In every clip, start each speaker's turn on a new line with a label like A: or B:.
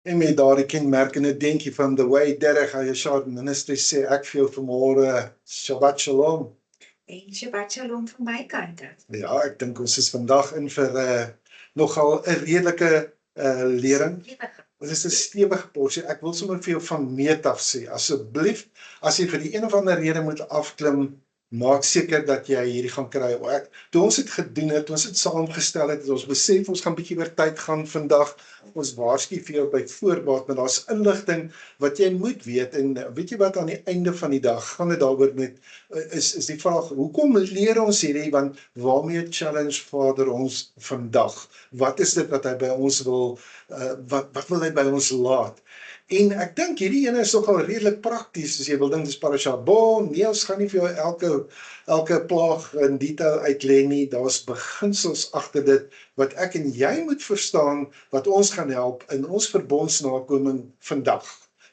A: En met daardie kenmerkende denkie van the way Derek Hayashard minister sê ek vir jou vanmôre Shabbat Shalom.
B: En Shabbat Shalom van my kant af.
A: Ja, ek dink ons is vandag in vir nogal 'n redelike lering. Dit is 'n stewige porsie. Ek wil sommer vir jou van meet af sê, asseblief, as jy vir die een of ander rede moet afklim, maak seker dat jy hierdie gaan kry. Toe ons dit gedoen het, toe ons dit saamgestel het, ons besef ons gaan bietjie oor tyd gaan vandag. Ons waarsku vir jou by voorbaat, maar daar's inligting wat jy moet weet. En weet jy wat, aan die einde van die dag gaan dit daaroor met is die vraag, hoekom leer ons hierdie? Want waarmee challenge Vader ons vandag? Wat is dit wat hy by ons wil wat wil hy by ons laat? En ek dink hierdie ene is nogal redelik prakties, as jy wil dink dis parasha Bo. Nee, ons gaan nie vir jou elke plaag in detail uitlê nie. Daar's beginsels agter dit wat ek en jy moet verstaan, wat ons gaan help in ons verbondsnakoming vandag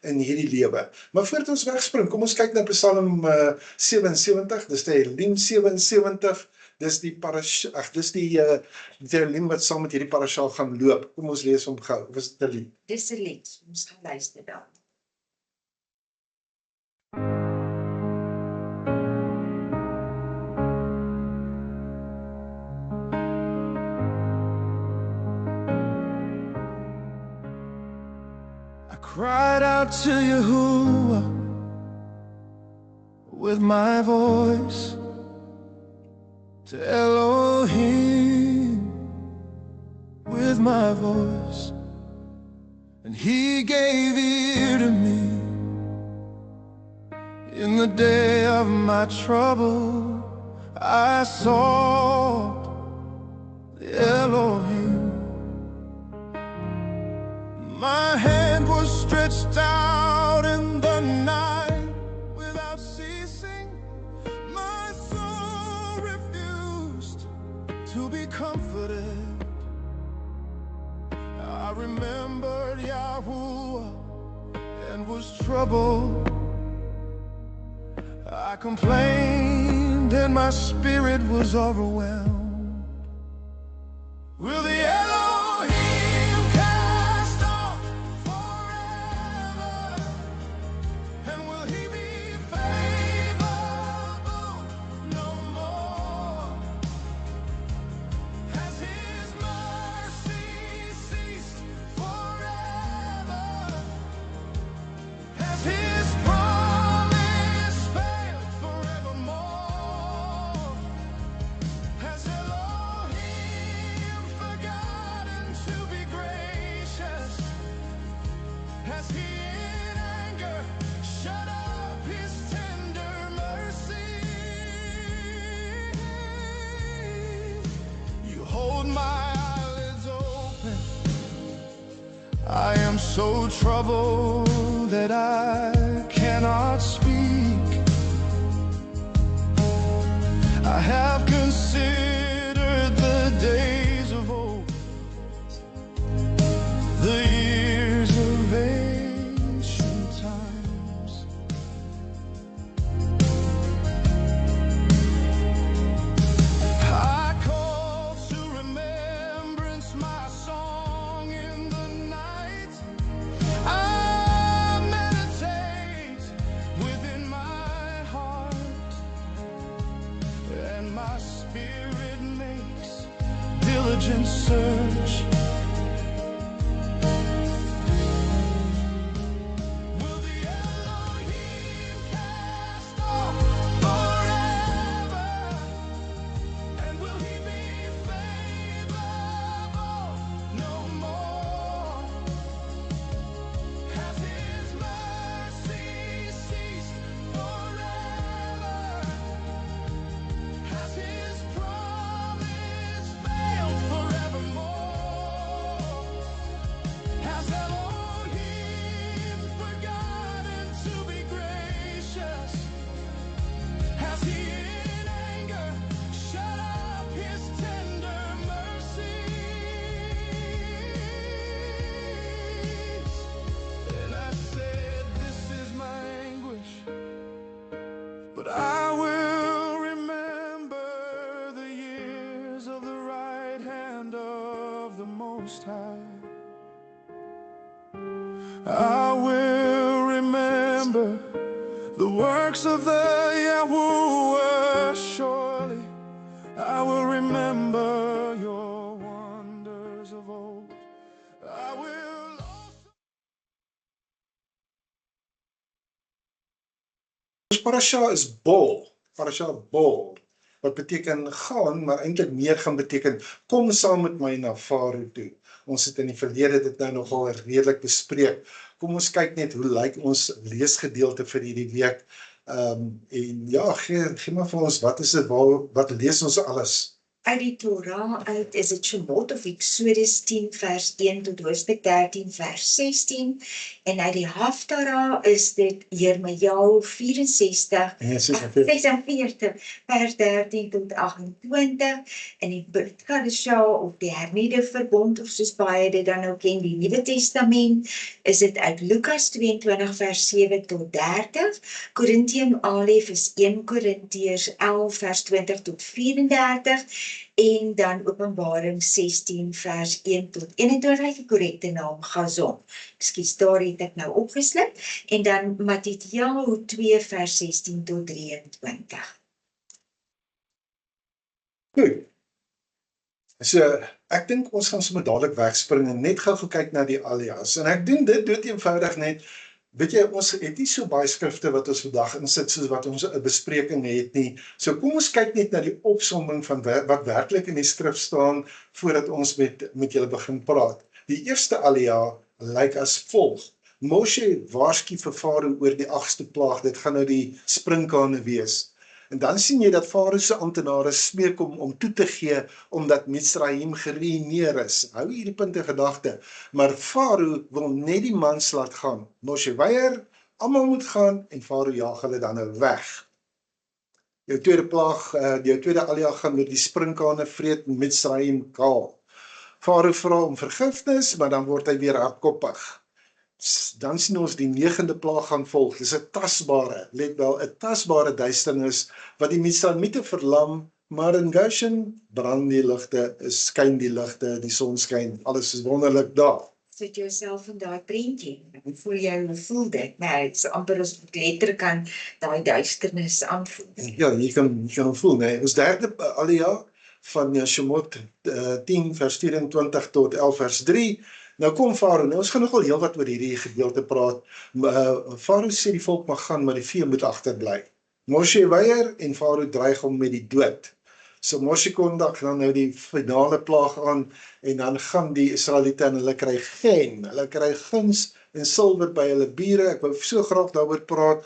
A: in hierdie lewe. Maar voordat ons wegspring, kom ons kyk na Psalm 77, dis Tehillim 77. Dis die Tehillim wat saam met hierdie parasha gaan loop. Kom ons lees hom gou. Of is dit 'n lied?
B: Dis 'n lied. Ons gaan luister dan.
C: I cried out to Yahuwah with my voice, to Elohim with my voice, and he gave ear to me. In the day of my trouble, I sought the Elohim. My hand was stretched out in the night without ceasing. My soul refused to be comforted. I remembered Yahuwah and was troubled. I complained and my spirit was overwhelmed. Will the Elohim cast off forever? And will he be favorable no more? Has his mercy ceased forever? Has his promise failed forevermore? Has Elohim forgotten to be gracious? Has he in anger shut up his tender mercy? You hold my eyelids open. I am so troubled that I cannot speak. I have considered the days of old, the years of ancient times. I call to remembrance my song in the night. I meditate within my heart, and my spirit makes diligent search. Will the Elohim cast off forever? And will he be favorable no more? Has his mercy ceased forever? Has his promise Most High. I will remember the works of the Yahuwah. Surely I will remember your wonders of old. I will also...
A: Ons parasha is bol, parasha bol, wat beteken gaan, maar eintlik meer gaan beteken, kom saam met my na Farao toe. Ons het in die verlede dit nou nogal redelik bespreek. Kom ons kyk net hoe lyk ons leesgedeelte vir hierdie week. En ja, gee maar vir ons, wat is dit, wat lees ons alles?
B: Uit die Torah uit is dit Shemot of Exodus 10 vers 1 tot hoofstuk 13 vers 16 en uit die Haftarah is dit Jeremiah 64 vers 13 tot 28 en die Brit Hadashah of die hernieuwde verbond of soos baie dit dan nou ken, die Nuwe Testament is dit uit Lukas 22 vers 7 tot 30, Korintium Alef is 1 Korintiërs 11 vers 20 tot 34 en dan Openbaring 16 vers 1 tot 21, die korrekte naam Gazon. Ekskuus, daar het ek nou opgeslip. En dan Matityahu 2 vers 16 tot 23.
A: Goed. So, ek dink ons gaan sommer dadelik wegspring en net gou kyk na die alias. En ek doen dit dood eenvoudig net. Weet jy, ons het nie so baie skrifte wat ons vandag insit soos wat ons 'n bespreking het nie. So kom ons kyk net na die opsomming van wat werklik in die skrif staan voordat ons met julle begin praat. Die eerste alia lyk as volg. Moshe waarsku vir Farao oor die 8ste plaag. Dit gaan nou die sprinkane wees. En dan sien jy dat Farao se amptenare smeek om toe te gee omdat Mitzrayim geruïneer is. Hou hierdie punt in gedagte. Maar Farao wil net die mans laat gaan. Moshe weier, almal moet gaan en Farao jaag hulle dan nou weg. Jou tweede plaag, jou tweede alia gaan met die sprinkane vreet Mitzrayim kaal. Farao vra om vergifnis, maar dan word hy weer hardkoppig. Dan sien ons die 9de plaag gaan volg. Dis 'n tasbare, let wel, 'n tasbare duisternis wat die Mitzraymiete verlam, maar in Goshen brand die ligte, skyn die ligte, die son skyn, alles is wonderlik daar.
B: Sit jouself in daai prentjie. Voel jy hoe voel dit? Nee, dit is amper as ek letterlik kan daai duisternis aanvoel.
A: Ja, jy kan voel, nee. Ons derde alia van Shemot 10 vers 24 tot 11 vers 3. Nou kom Farao, nou ons gaan nogal heel wat oor hierdie gedeelte praat. Farao sê die volk mag gaan, maar die vee moet agterbly. Moshe weier en Farao dreig hom met die dood. So Moshe kondig dan nou die finale plaag aan en dan gaan die Israeliete en hulle kry gen. Hulle kry guns en silwer by hulle bure. Ek wou so graag daaroor praat.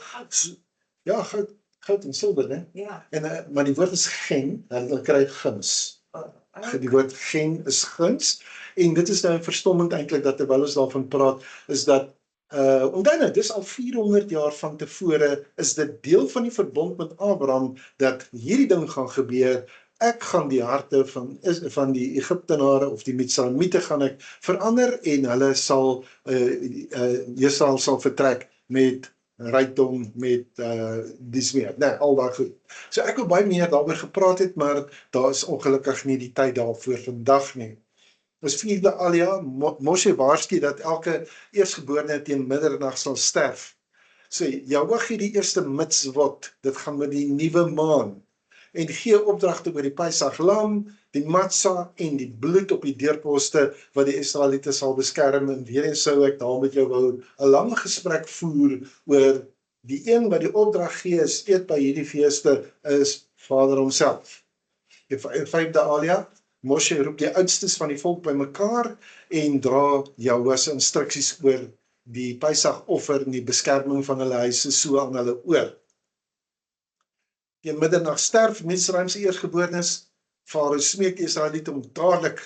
A: Ja, goud en silwer, né?
B: Ja.
A: En maar die woord is gen, hulle kry guns. Die woord gen is guns. En dit is nou verstommend eintlik dat terwyl ons daarvan praat, is dat onthou nou, dis al 400 jaar van tevore, is dit deel van die verbond met Abraham, dat hierdie ding gaan gebeur. Ek gaan die harte van die Egiptenare of die Mitzraymiete gaan ek verander en hulle sal, Israel sal vertrek met rykdom, met dis meer, nee, al daar goed. So ek wil baie meer daaroor gepraat het, maar daar is ongelukkig nie die tyd daarvoor vandag nie. Ons vierde alia, Moshe waarsku dat elke eerstgeborene teen middernag sal sterf. So, Jahwe gee die eerste mitzvot, dit gaan met die nuwe maan, en gee opdragte oor die Pesach lam, die matza en die bloed op die deurposte wat die Israeliete sal beskerm. En weer eens sou ek daar met jou wou 'n lang gesprek voer oor die een wat die opdrag gee is eet by hierdie feeste is Vader homself. Die vyfde alia, Moshe roep die oudstes van die volk bymekaar en dra Jahwe se instruksies oor die Pesach offer en die beskerming van hulle huise so aan hulle oor. Teen middernag sterf Mitzrayim se eerstgeborenes. Farao smeek die Israeliete om dadelik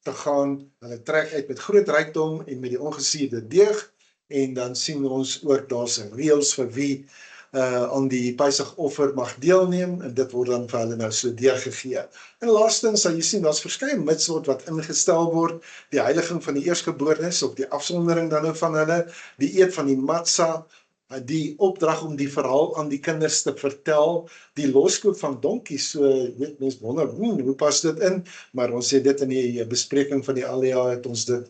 A: te gaan. Hulle trek uit met groot rykdom en met die ongesuurde deeg. En dan sien ons ook daar's reëls vir wie aan die Pesach offer mag deelneem en dit word dan vir hulle nou so deurgegee. En laastens sal jy sien daar's verskeie mitzvot wat ingestel word, die heiliging van die eerstgeborenes of die afsondering dan nou van hulle, die eet van die matza, die opdrag om die verhaal aan die kinders te vertel, die loskoop van donkies, so weet mense wonder, hoe pas dit in? Maar ons het dit in die bespreking van die ALEA het ons dit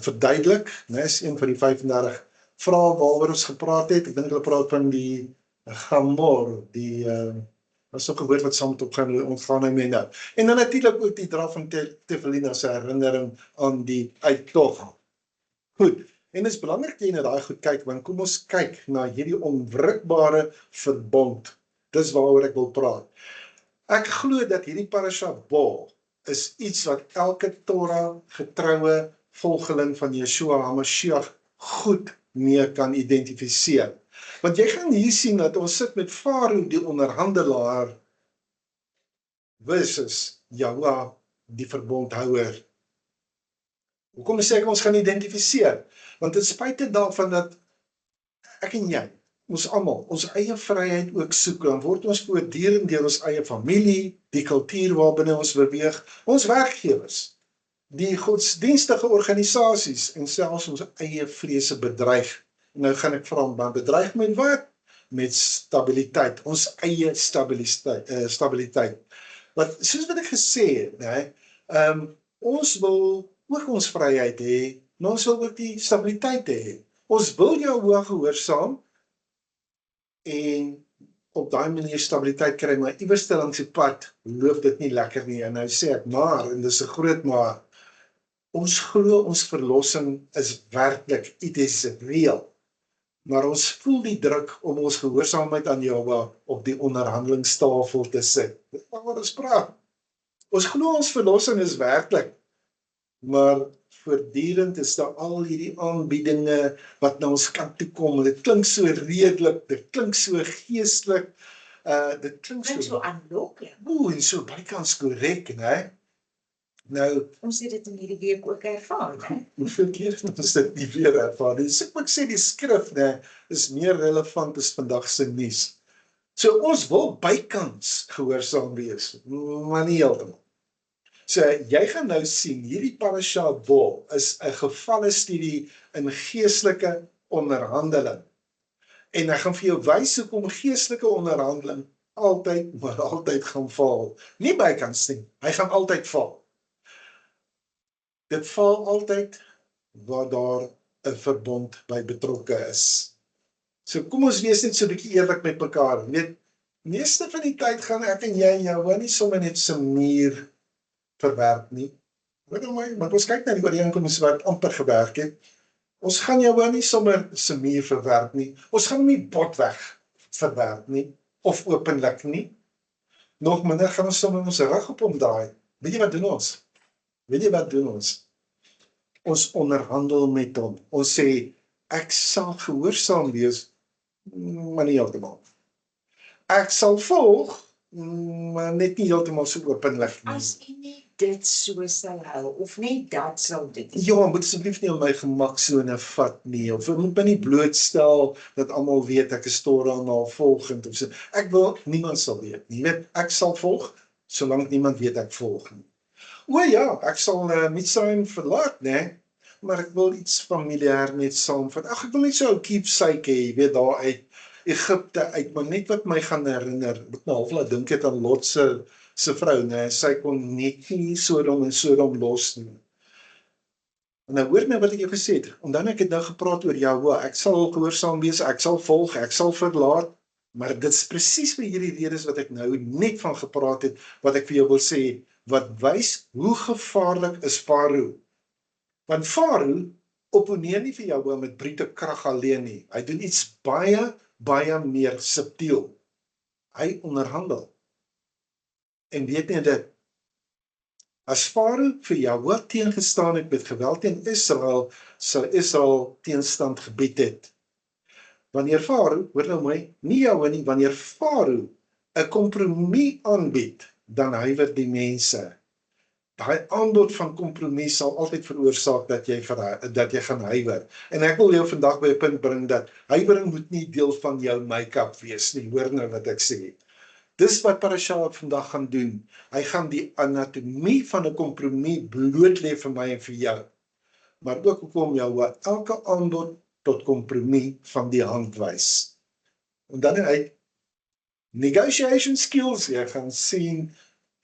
A: verduidelik, né, is een van die 35 vrae waaroor ons gepraat het. Ek dink hulle praat van die Gamor, die was ook 'n woord wat saam met ontgaan hy mee nou. En dan natuurlik ook die dra van Tevelina se herinnering aan die uittog. Goed, en dit is belangrik dat jy na daai goed kyk, want kom ons kyk na hierdie onwrikbare verbond. Dis waaroor ek wil praat. Ek glo dat hierdie parasha Bo is iets wat elke Torah getroue volgeling van Yeshua HaMashiach goed mee kan identifiseer. Want jy gaan hier sien dat ons sit met Farao die onderhandelaar versus Yahweh die verbondhouer. Hoekom sê ek ons gaan identifiseer? Want ten spyte daarvan dat ek en jy, ons almal, ons eie vryheid ook soek, dan word ons voortdurend deur ons eie familie, die kultuur waarbinne ons beweeg, ons werkgewers, die godsdienstige organisasies en selfs ons eie vrese bedreig. Nou gaan ek vra, maar bedreig met wat? Met stabiliteit, ons eie stabiliteit. Want soos wat ek gesê het, né, ons wil ook ons vryheid hê, maar ons wil ook die stabiliteit hê. Ons wil Yahweh gehoorsaam en op daai manier stabiliteit kry, maar iewers langs die pad loop dit nie lekker nie. En nou sê ek maar, en dis 'n groot maar, ons glo ons verlossing is werklik, it is real. Maar ons voel die druk om ons gehoorsaamheid aan Yahweh op die onderhandelingstafel te sit. Dit is wat ons praat. Ons glo ons verlossing is werklik, maar voortdurend is daar al hierdie aanbiedinge wat na ons kant toe kom. Dit klink so redelik, dit klink so geestelik, dit klink
B: so aanloklik.
A: En so bykans korrek, né? Nou,
B: Ons het dit in hierdie week ook ervaar, né?
A: hoeveel keer het ons dit nie weer ervaar? Dus ek sê die skrif, né, is meer relevant as vandag se nuus. So ons wil bykans gehoorsaam wees, maar nie heeltemal. So jy gaan nou sien, hierdie parasha Bo is 'n gevalle studie in geestelike onderhandeling. En ek gaan vir jou wys hoekom geestelike onderhandeling altyd, maar altyd gaan val. Nie bykans nie, hy gaan altyd val. Dit val altyd waar daar 'n verbond by betrokke is. So kom ons wees net so 'n bietjie eerlik met mekaar. Weet, meeste van die tyd gaan ek en jy en Yahweh nie sommer net se muur verwerp nie. Weet jy my, want ons kyk na die ooreenkomste wat amper gewerk het. Ons gaan Yahweh nie sommer se muur verwerp nie. Ons gaan hom nie botweg verwerp nie, of openlik nie. Nog minder gaan ons sommer ons rug op hom draai. Weet jy wat doen ons? Weet jy wat doen ons? Ons onderhandel met hom. Ons sê, ek sal gehoorsaam wees, maar nie heeltemal. Ek sal volg, maar net nie heeltemal so openlik nie.
B: As u nie dit so sal hou, of net dat sal dit.
A: Ja, moet asseblief nie op my gemaksone vat nie, of moet my nie blootstel, dat almal weet ek is Torah navolgend, of so. Ek wil, niemand sal weet nie, weet, ek sal volg, solank niemand weet ek volg nie. O ja, ek sal Mitzrayim verlaat, né? Maar ek wil iets familiair net saamvat. Ag, ek wil net so 'n keepsake hê, weet, daar uit Egipte uit, maar net wat my gaan herinner, ek nou half laat dink het aan Lot se vrou, né? Sy kon net nie Sodom en Sodom los nie. En nou hoor my wat ek jou gesê het, omdat ek het nou gepraat oor Yahweh, ek sal gehoorsaam wees, ek sal volg, ek sal verlaat, maar dit is presies vir hierdie redes wat ek nou net van gepraat het, wat ek vir jou wil sê, wat wys hoe gevaarlik is Farao. Want Farao opponeer nie vir Yahweh met brute krag alleen nie. Hy doen iets baie, baie meer subtiel. Hy onderhandel. En weet nie dit, as Farao vir Yahweh teengestaan het met geweld teen Israel, sou Israel teenstand gebied het. Wanneer Farao, hoor nou my, nie Yahweh nie, wanneer Farao 'n kompromie aanbied, dan huiwer die mense. Daai aanbod van kompromis sal altyd veroorsaak dat jy gaan huiwer. En ek wil jou vandag by 'n punt bring dat huiwering moet nie deel van jou make-up wees nie. Hoor nou wat ek sê. Dis wat parasha vandag gaan doen. Hy gaan die anatomie van 'n kompromie bloot lê vir my en vir jou. Maar ook hoekom Yahweh elke aanbod tot kompromie van die hand wys. En dan uit negotiation skills, jy gaan sien,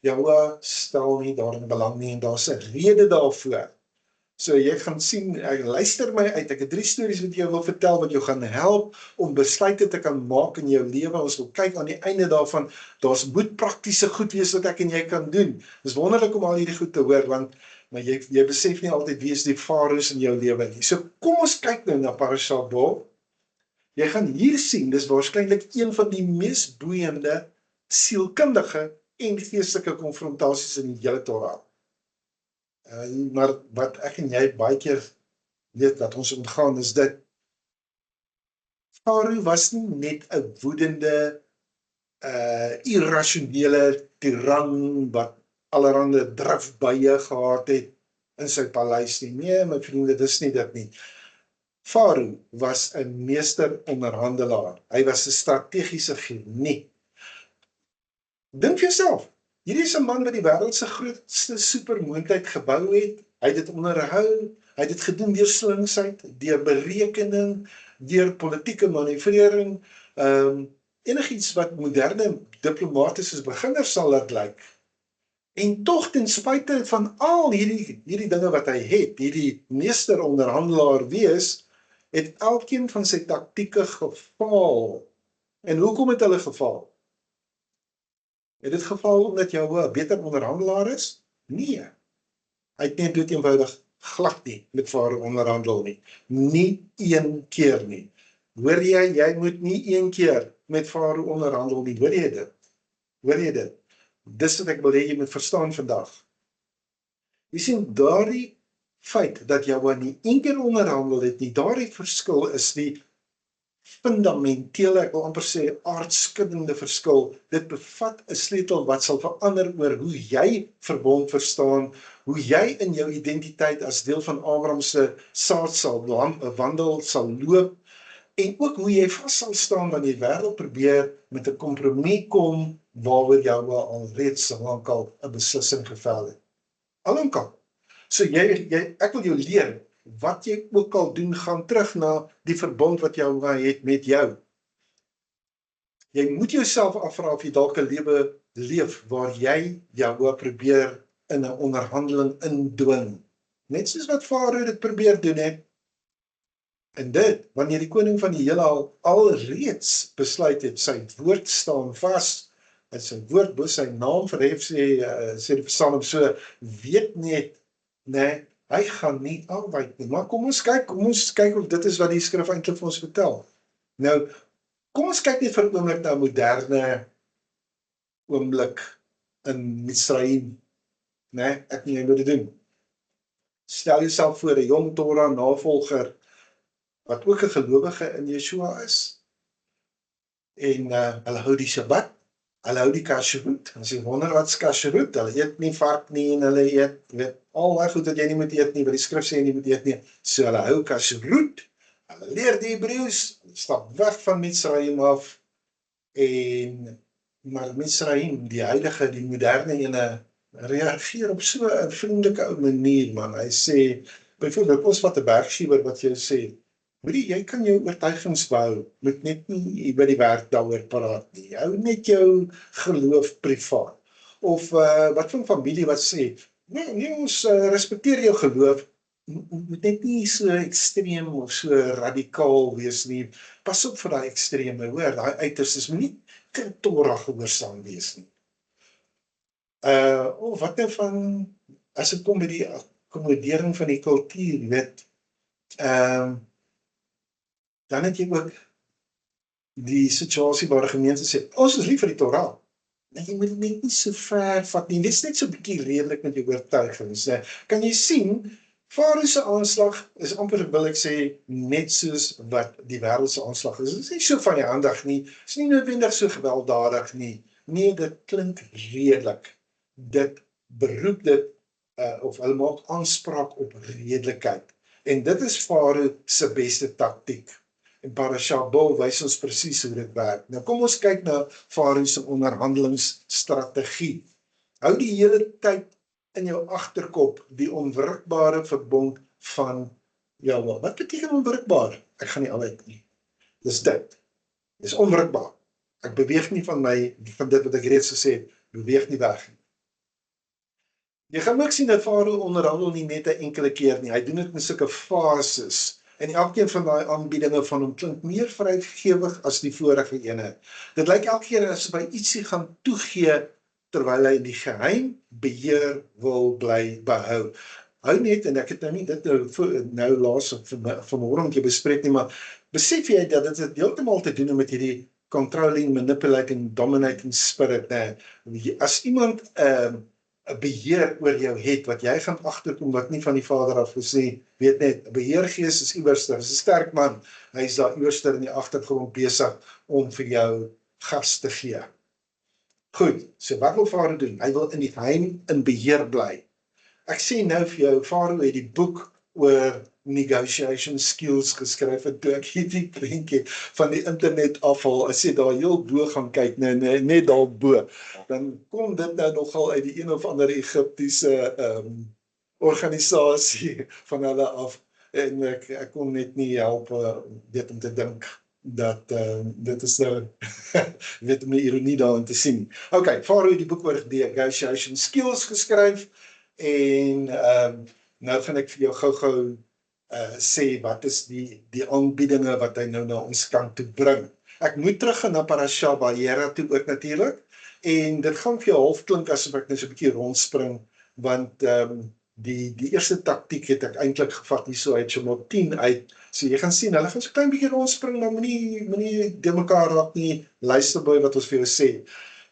A: Jahwe stel nie daarin belang nie en daar's 'n rede daarvoor. So jy gaan sien, luister my uit, ek het 3 stories wat jou wil vertel, wat jou gaan help om besluite te kan maak in jou lewe. Ons wil kyk aan die einde daarvan, daar's moet praktiese goed wees wat ek en jy kan doen. Dis wonderlik om al hierdie goed te hoor, want maar jy besef nie altyd wie is die faraos in jou lewe nie. So kom ons kyk nou na Parasha Bo. Jy gaan hier sien, dis waarskynlik een van die mees boeiende, sielkundige en geestelike konfrontasies in die hele Torah. Maar wat ek en jy baie keer weet wat ons ontgaan is dit, Farao was nie net 'n woedende, irrasionele tiran wat allerhande drifbuie gehad het in sy paleis nie. Nee, my vriende, dis nie dit nie. Farao was 'n meester onderhandelaar. Hy was 'n strategiese genie. Dink vir jouself, hierdie is 'n man wat die wêreld se grootste supermoondheid gebou het. Hy het dit onderhou, hy het dit gedoen deur slinksheid, deur berekening, deur politieke manoeuvrering, enigiets wat moderne diplomate soos beginners sal laat lyk. En tog ten spyte van al hierdie dinge wat hy het, hierdie meester onderhandelaar wees, het elkeen van sy taktieke gefaal. En hoekom het hulle gefaal? Het dit geval omdat jy 'n beter onderhandelaar is? Nee. Hy het net dood eenvoudig glad nie met Farao onderhandel nie. Nie een keer nie. Hoor jy moet nie een keer met Farao onderhandel nie. Hoor jy dit? Hoor jy dit? Dis wat ek wil hê jy moet verstaan vandag. Jy sien, daardie feit dat jy nie een keer onderhandel het nie, daardie verskil is die fundamentele, ek wil amper sê aardskuddende verskil. Dit bevat 'n sleutel wat sal verander oor hoe jy verbond verstaan, hoe jy in jou identiteit as deel van Abraham se saad sal wandel, sal loop, en ook hoe jy vas sal staan wanneer die wêreld probeer met 'n kompromie kom waaroor jy al reeds lankal 'n beslissing gevel het. Alankal. So ek wil jou leer, wat jy ook al doen, gaan terug na die verbond wat jy het met jou. Jy moet jouself afvra of jy dalk 'n lewe leef waar jy jou probeer in 'n onderhandeling indwing. Net soos wat Farao dit probeer doen het. En dit, wanneer die koning van die heelal alreeds besluit het, sy woord staan vas, en sy woord bo sy naam verhef, sê die Psalm, so weet net, nee, hy gaan nie afwyk nie. Maar kom ons kyk of dit is wat die skrif eintlik vir ons vertel. Nou, kom ons kyk net vir 'n oomblik na 'n moderne oomblik in Mitzrayim. Nee, ek nie moet dit doen. Stel jouself voor 'n jong Torah navolger wat ook 'n gelowige in Yeshua is. En hulle hou die Shabbat, hulle hou die kashrut. As jy wonder wat is kashrut, hulle eet nie vark nie en hulle eet al daai goed wat jy nie moet eet nie, wat die skrif sê jy nie moet eet nie. So hulle hou kashrut, hulle leer die Hebreëus, stap weg van Mitzrayim af, maar Mitzrayim, die heilige, die moderne ene, reageer op so 'n vriendelike ou manier, man. Hy sê, byvoorbeeld, ons wat 'n bergskiewer wat jy sê, jy kan jou oortuigings behou, moet net nie by die werk daaroor praat nie. Hou net jou geloof privaat. Of wat van familie wat sê, nee, ons respekteer jou geloof, moet net nie so ekstreem of so radikaal wees nie. Pas op vir daai ekstreme, hoor, daai uiterstes moet nie te Torah gehoorsaam wees nie. Of wat nou van, as dit kom by die akkommodering van die kultuur, weet, dan het jy ook die situasie waar die gemeente sê, ons is lief vir die Torah. Nee, jy moet net nie so ver vat nie, wees net so 'n bietjie redelik met jou oortuigings. Kan jy sien, Farao se aanslag is amper, wil ek sê, net soos wat die wêreld se aanslag is. Dit is nie so vyandig nie, dit is nie noodwendig so gewelddadig nie. Nee, dit klink redelik. Dit beroep dit, of hulle maak aanspraak op redelikheid. En dit is Farao se beste taktiek. En Parasha Bo wys ons presies hoe dit werk. Nou kom ons kyk na Farao se onderhandelingsstrategie. Hou die hele tyd in jou agterkop die onwrikbare verbond van Jawel. Wat beteken onwrikbaar? Ek gaan nie al uit nie. Dis dit. Dis onwrikbaar. Ek beweeg nie van dit wat ek reeds gesê het, beweeg nie weg nie. Jy gaan ook sien dat Farao onderhandel nie net 'n enkele keer nie. Hy doen dit in sulke fases. En elkeen van daai aanbiedinge van hom klink meer vrygewig as die vorige ene. Dit lyk elke keer asof hy ietsie gaan toegee terwyl hy die geheim beheer wil bly behou. Hou net, en ek het nou nie dit nou laas vanmôre met jou bespreek nie, maar besef jy dat dit heeltemal te doen met hierdie controlling, manipulating, dominating spirit, nee. As iemand 'n beheer oor jou het, wat jy gaan agterkom wat nie van die Vader af is nie, weet net, 'n beheergees is iewerster, is 'n sterk man, hy is daar iewerster in die agtergrond besig om vir jou gas te gee. Goed, so wat wil Farao doen? Hy wil in die geheim in beheer bly. Ek sê nou vir jou, Farao het die boek oor negotiation skills geskryf, en toe ek hierdie prentjie van die internet afhaal, as jy daar heel bo gaan kyk, net daar bo, dan kom dit nou nogal uit die een of ander Egiptiese organisasie van hulle af, en ek kon net nie help weet om te dink dat dit is nou weet om die ironie daarin te sien. Okay, Farao het die boek oor negotiation skills geskryf, en nou gaan ek vir jou gou-gou sê wat is die aanbiedinge wat hy nou na ons kant toe bring. Ek moet teruggaan na Parasha Vayera toe ook natuurlik, en dit gaan vir jou half klink asof ek net so 'n bietjie rondspring, want die eerste taktiek het ek eintlik gevat hier so uit Shemot 10 uit, so jy gaan sien, hulle gaan so 'n klein bietjie rondspring, maar moenie de mekaar raak nie, luister by wat ons vir jou sê.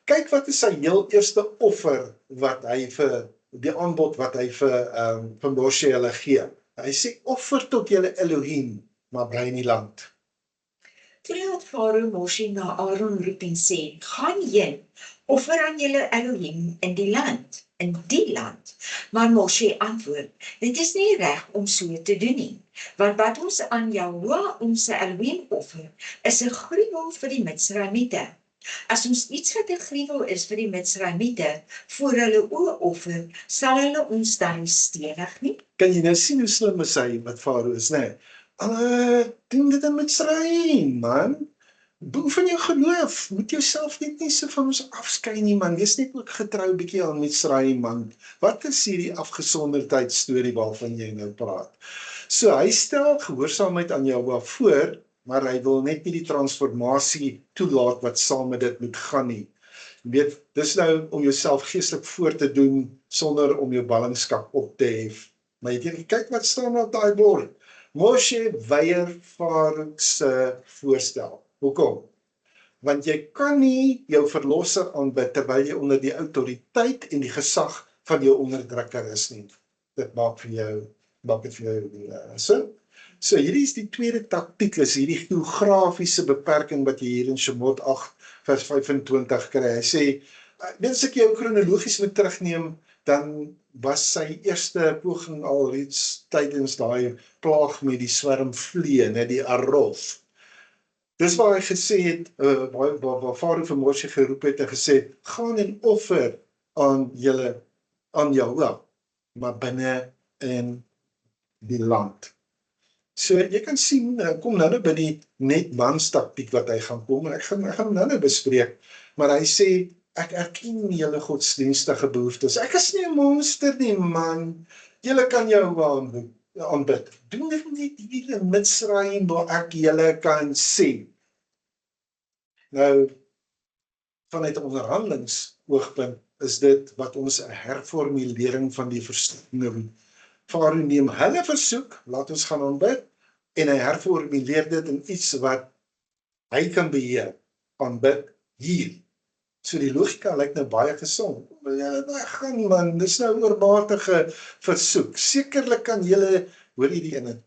A: Kyk wat is sy heel eerste offer wat hy vir die aanbod wat hy vir Moshe hulle gee. Hy sê, offer tot julle Elohim, maar bly in die land.
B: Toe laat Farao Moshe na Aaron roep en sê, gaan heen, offer aan julle Elohim in die land. Maar Moshe antwoord, dit is nie reg om so te doen nie, want wat ons aan Jahweh ons Elohim offer, is 'n gruwel vir die Mitzraimiete. As ons iets wat 'n gruwel is vir die Mitzraimiete voor hulle oë offer, sal hulle ons dan nie stenig nie?
A: Kan jy nou sien hoe slim is hy wat Farao is, né? Doen dit in Mitzrayim, man. Beoefen jou geloof, moet jouself net nie so van ons afskei nie, man. Wees net ook getrou bietjie aan Mitzrayim, man. Wat is hierdie afgesonderdheid storie waarvan jy nou praat? So hy stel gehoorsaamheid aan Jahweh voor, maar hy wil net nie die transformasie toelaat wat saam met dit moet gaan nie. Jy weet, dis nou om jouself geestelik voor te doen sonder om jou ballingskap op te hef. Maar jy kyk wat staan op daai bord. Moshe weier Farao se voorstel. Hoekom? Want jy kan nie jou verlosser aanbid terwyl jy onder die autoriteit en die gesag van jou onderdrukker is nie. Dit maak dit vir jou sin. So hierdie is die tweede taktiek, is hierdie geografiese beperking wat jy hier in Shemot 8 vers 25 kry. Hy sê, as ek jou kronologies moet terugneem, dan was sy eerste poging al reeds tydens daai plaag met die swerm vlee, net die Arof. Dis waar hy gesê het, waar Farao vir Moshe geroep het en gesê het, gaan en offer aan Jahweh, maar binne in die land. So jy kan sien, kom nou by die net mans taktiek wat hy gaan kom, en ek gaan nou bespreek, maar hy sê, ek erken julle godsdienstige behoeftes, ek is nie 'n monster nie, man, julle kan Jahweh aanbid, doen dit net hier in Mitzrayim waar ek julle kan sien. Nou, vanuit 'n onderhandelingsoogpunt is dit wat ons 'n herformulering van die versoek noem. Farao neem hulle versoek, laat ons gaan aanbid, en hy herformuleer dit in iets wat hy kan beheer, aanbid hier. So die logika lyk nou baie gesond. Ja, gaan man, dis nou oormatige versoek. Sekerlik kan julle, hoor jy die ene?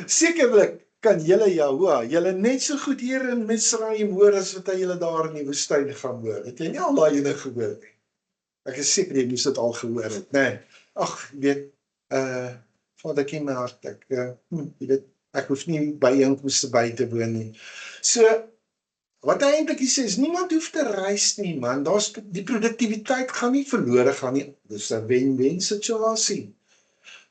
A: Sekerlik kan julle Jahweh, julle net so goed hier in Mitzrayim hoor as wat hy julle daar in die woestyn gaan hoor. Het jy nie al daai ene gehoor nie? Ek is seker jy moes dit al gehoor het, né? Ag, weet, Vader ken my hart, ek hoef nie byeenkomste by te woon nie. So, wat hy eintlik sê is, niemand hoef te reis nie, man, die produktiwiteit gaan nie verlore gaan nie, dis 'n wen-wen situasie.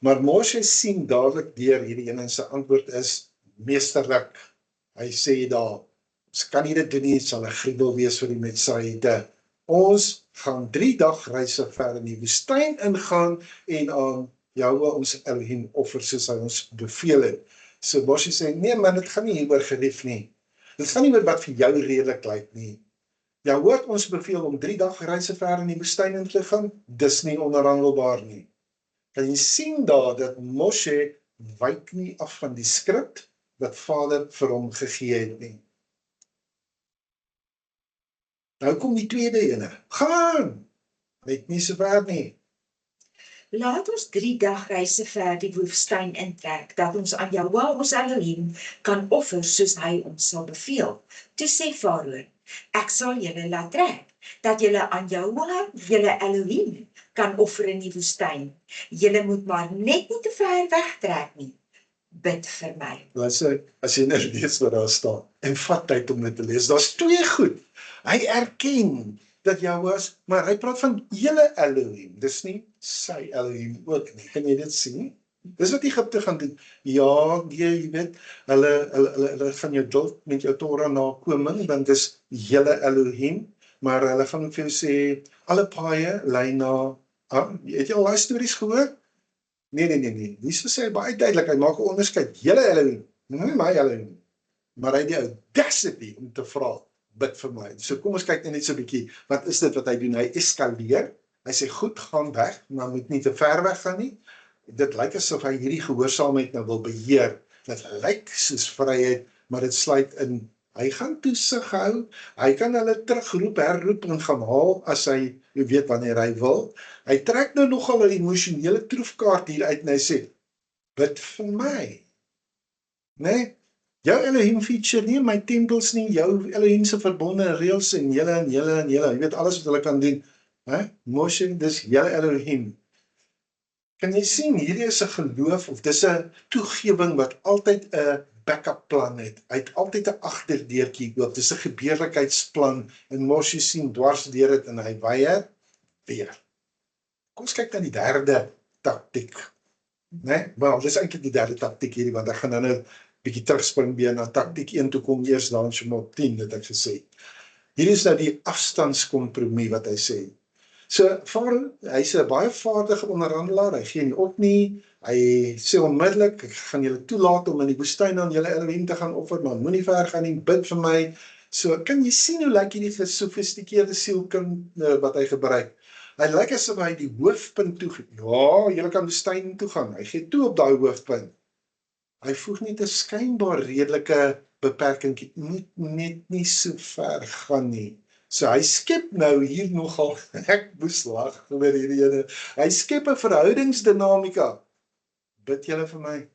A: Maar Moshe sien dadelik deur hierdie een en sy antwoord is meesterlik. Hy sê daar, ons kan nie dit doen nie, het sal 'n gruwel wees vir die Midsraïte. Ons gaan 3 dagreise ver in die woestyn ingaan en aan Jahwe ons Elohim offer soos hy ons beveel het. So Moshe sê, nee man, dit gaan nie hieroor gerief nie. Dit gaan nie oor wat vir jou redelik lyk nie. Jy hoort ons beveel om 3 dagreise ver in die woestyn in te gaan, dis nie onderhandelbaar nie. Kan jy sien daar dat Moshe wyk nie af van die skrip wat Vader vir hom gegee het nie. Nou kom die tweede ene. Gaan! Net nie so ver nie.
B: Laat ons 3 dagreise ver die woestyn intrek, dat ons aan Jahwe ons Elohim kan offer soos hy ons sal beveel. Toe sê Farao, ek sal julle laat trek, dat julle aan Jahwe, julle Elohim, kan offer in die woestyn. Julle moet maar net nie te ver wegtrek nie. Bid vir my.
A: As jy net lees wat daar staan, en vat tyd om dit te lees, daar's 2 goed. Hy erken dat Jahwe is, maar hy praat van julle Elohim, dis nie sy Elohim ook nie. Kan jy dit sien? Dis wat Egipte gaan doen. Ja, jy weet, hulle gaan jou dalk met jou Torah nakoming, want dis julle Elohim, maar hulle gaan vir jou sê, alle paaie lei na, het jy al daai stories gehoor? Nee. Jesus sê baie duidelik, hy maak 'n onderskeid, julle Elohim, nie my Elohim, maar hy het die audacity om te vra, bid vir my. So kom ons kyk net so 'n bietjie, wat is dit wat hy doen? Hy eskaleer, hy sê goed, gaan weg, maar moet nie te ver weg gaan nie. Dit lyk asof hy hierdie gehoorsaamheid nou wil beheer. Dit lyk soos vryheid, maar dit sluit in, hy gaan toesig hou, hy kan hulle terugroep, herroep en gaan haal as hy, jy weet wanneer hy wil. Hy trek nou nogal 'n emosionele troefkaart hier uit en hy sê, bid vir my. Nee, jou Elohim feature nie my tempels nie, jou Elohim se verbonde reëls en julle, jy weet alles wat hulle kan doen. Moshe, dis julle Elohim. Kan jy sien, hierdie is 'n geloof, of dis 'n toegewing wat altyd 'n backup plan het. Hy het altyd 'n agterdeurtjie oop. Dis 'n gebeurlikheidsplan en Moshe sien dwars deur dit en hy weier weer. Kom ons kyk na die derde taktiek. Wel, dis eintlik die derde taktiek hierdie, want ek gaan nou 'n bietjie terugspring weer na taktiek 1 toe kom eers daar in Shemot 10 het ek gesê. Hier is nou die afstandskompromie wat hy sê. So Farao, hy's 'n baie vaardige onderhandelaar, hy gee nie op nie. Hy sê onmiddellik, ek gaan julle toelaat om in die woestyn aan julle Elohim te gaan offer, maar moenie ver gaan nie, bid vir my. So kan jy sien hoe lyk hierdie gesofistikeerde sielkunde wat hy gebruik. Hy lyk asof hy die hoofpunt toe, ja, julle kan woestyn toe gaan. Hy gee toe op daai hoofpunt. Hy voeg net 'n skynbaar redelike beperking, net nie so ver gaan nie. So hy skep nou hier nogal, ek moes lag oor hierdie ene, hy skep 'n verhoudingsdinamika. Bid julle vir my.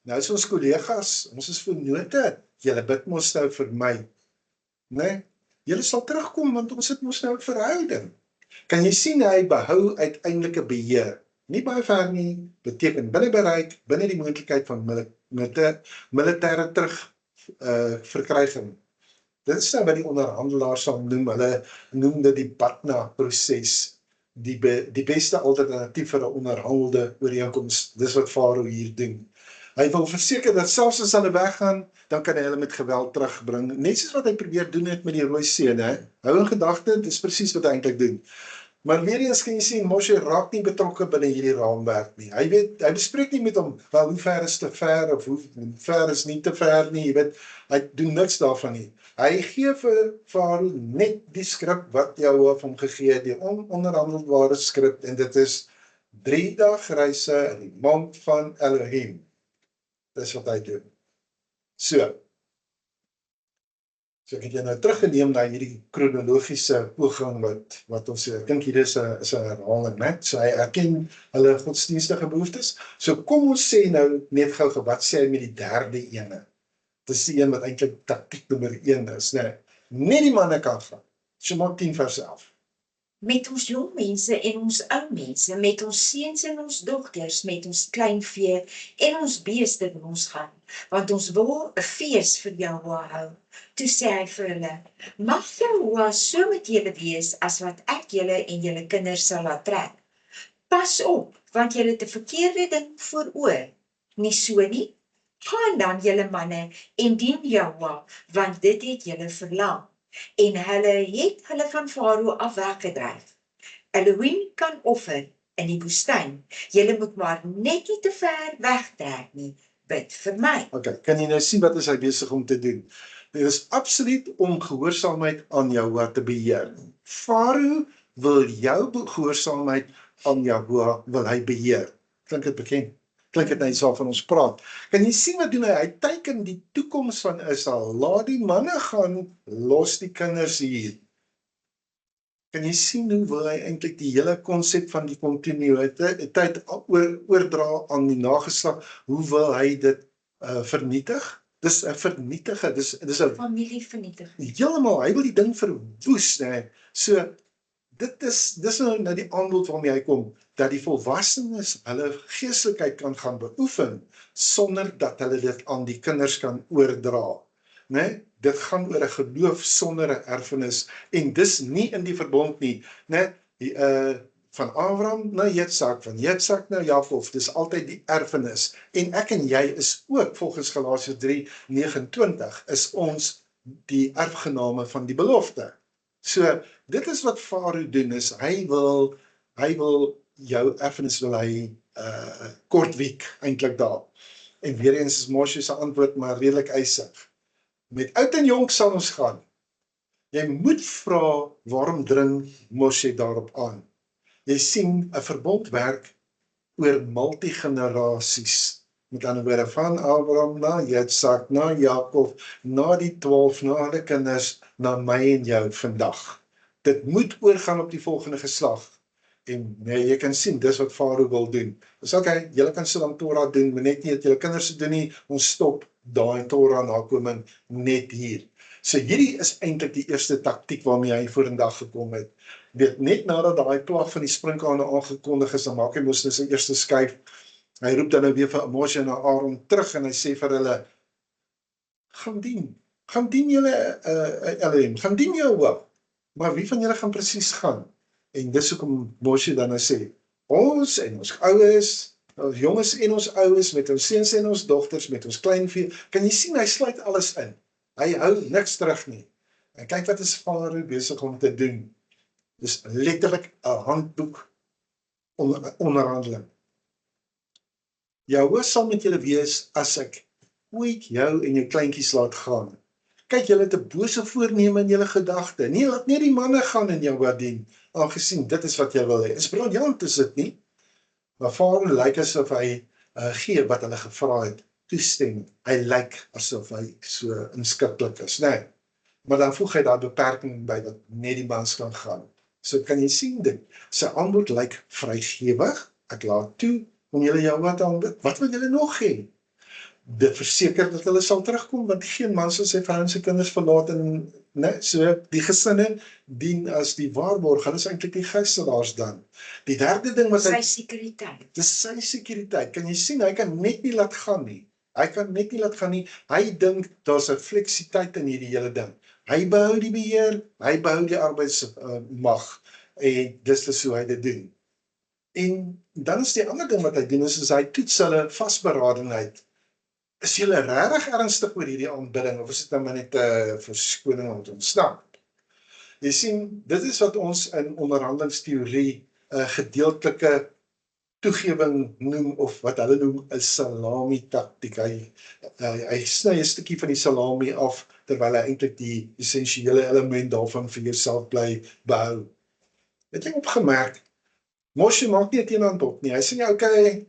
A: Nou is ons kollegas, ons is vennote, julle bid mos nou vir my. Nee, julle sal terugkom, want ons het mos nou 'n verhouding. Kan jy sien, hy behou uiteindelike beheer. Nie baie ver nie, beteken binne bereik, binne die moontlikheid van militêre terugverkryging. Dit is nou wat die onderhandelaars sal noem, hulle noem dit die Batna-proses, die beste alternatief vir 'n onderhandelde ooreenkoms. Dis wat Farao hier doen. Hy wil verseker dat selfs as hulle weggaan, dan kan hy hulle met geweld terugbring. Net soos wat hy probeer doen het met die Rooi See, né? Hou in gedagte, dit is presies wat hy eintlik doen. Maar weer eens kan jy sien, Moshe raak nie betrokke binne hierdie raamwerk nie. Hy bespreek nie met hom, wel hoe ver is te ver, of hoe ver is nie te ver nie, jy weet, hy doen niks daarvan nie. Hy gee vir Farao net die skrip wat Jahwe hom gegee het, die ononderhandelbare skrip, en dit is 3 dagreise in die mond van Elohim. Dis wat hy doen. So ek het jy nou teruggeneem na hierdie kronologiese poging wat ons sê, ek dink hier is 'n herhaling, né? So hy erken hulle godsdienstige behoeftes. So kom ons sê nou net gou, wat sê hy met die derde ene? Dis die een wat eintlik taktiek nommer 1 is, né? Net die manne kan gaan. Shemot 10 vers 11.
B: Met ons jong mense en ons ou mense, met ons seuns en ons dogters, met ons kleinvee en ons beeste wil ons gaan, want ons wil 'n fees vir Jahwe hou. Toe sê hy vir hulle, mag Jahwe so met julle wees as wat ek julle en julle kinders sal laat trek. Pas op want julle het 'n verkeerde ding voor oë. Nie so nie. Gaan dan julle manne en dien Jahwe, want dit het julle verlang. En hulle het hulle van Farao af weggedryf. Elohim kan offer in die woestyn. Julle moet maar net nie te ver wegtrek nie. Bid vir my.
A: Okay, kan jy nou sien wat is hy besig om te doen? Dit is absoluut om gehoorsaamheid aan Jahwe te beheer. Farao wil jou gehoorsaamheid aan Jahwe wil hy beheer. Klink dit bekend? Klink dit nou iets waarvan ons praat? Kan jy sien wat doen hy? Hy teiken die toekoms van Israel. Laat die manne gaan, los die kinders hier. Kan jy sien hoe wil hy eintlik die hele konsep van die kontinuïteit oordra aan die nageslag? Hoe wil hy dit vernietig? Dis 'n vernietige, dis 'n
B: Familie vernietig.
A: heeltemal, hy wil die ding verwoes, né? So dis nou die aanbod waarmee hy kom, dat die volwassenes hulle geestelikheid kan gaan beoefen sonder dat hulle dit aan die kinders kan oordra, né? Dit gaan oor 'n geloof sonder 'n erfenis en dis nie in die verbond nie, né? Van Abraham na Jitsak, van Jitsak na Jakob, dis altyd die erfenis. En ek en jy is ook volgens Galasiërs 3:29 is ons die erfgename van die belofte. So dit is wat Farao doen, is hy wil jou erfenis wil hy kortwiek eintlik daar. En weer eens is Moshe se antwoord maar redelik eisig. Met oud en jonk sal ons gaan. Jy moet vra waarom dring Moshe daarop aan. Jy sien 'n verbond werk oor multigenerasies. Met ander woorde van Abraham na Jitsak, na Jakob, na die 12, na hulle kinders, na my en jou vandag. Dit moet oorgaan op die volgende geslag. En nee, jy kan sien, dis wat Farao wil doen. Dis okay, julle kan sit aan Torah doen, maar net nie dat julle kinders se doen nie, ons stop daai Torah nakoming net hier. So hierdie is eintlik die eerste taktiek waarmee hy vorendag gekom het. Weet, net nadat daai plaag van die sprinkane aangekondig is, dan maak hy mos sy eerste skuif. Hy roep dan nou weer vir Moshe en Aaron terug en hy sê vir hulle, gaan dien julle Elohim, gaan dien Jahwe. Maar wie van julle gaan presies gaan? En dis hoekom Moshe dan nou sê, ons en ons oues, ons jonges en ons oues, met ons seuns en ons dogters, met ons kleinvee, kan jy sien, hy sluit alles in. Hy hou niks terug nie. En kyk wat is Farao besig om te doen. Dis letterlik 'n handboek onderhandeling. Jahwe sal met julle wees as ek ooit jou en jou kleintjies laat gaan. Kyk, julle het 'n bose voorneme in julle gedagte. Nee, laat net die manne gaan en Jahwe dien, aangesien dit is wat jy wil hê. Is briljant, is dit nie? Maar Farao lyk asof hy gee wat hulle gevra het, toestem. Hy lyk asof hy so inskikkelik is, nee. Maar dan voeg hy daar beperking by dat net die mans kan gaan. So kan jy sien dit. Sy aanbod lyk vrygewig. Ek laat toe om julle Jahwe te aanbid. Wat wil julle nog hê? Dit verseker dat hulle sal terugkom, want geen man sal sy vrou en sy kinders verlaat en so die gesinne dien as die waarborg. Hulle is eintlik die gijslaers dan. Die derde ding wat
B: Sy sekuriteit.
A: dis sy sekuriteit. Kan jy sien, hy kan net nie laat gaan nie. Hy dink daar's 'n fleksiteit in hierdie hele ding. Hy behou die beheer, hy behou die arbeidsmag en dis hoe hy dit doen. En dan is die ander ding wat hy doen is hy toets hulle vasberadenheid. Is julle regtig ernstig oor hierdie aanbidding of is dit nou maar net 'n verskoning om te ontsnap? Jy sien, dit is wat ons in onderhandelingsteorie 'n gedeeltelike toegewing noem of wat hulle noem 'n salami taktiek. Hy sny 'n stukkie van die salami af terwyl hy eintlik die essensiële element daarvan vir jouself bly behou. Het jy opgemerk? Moshe maak nie 'n teenantwoord nie. Hy sê nie, okay,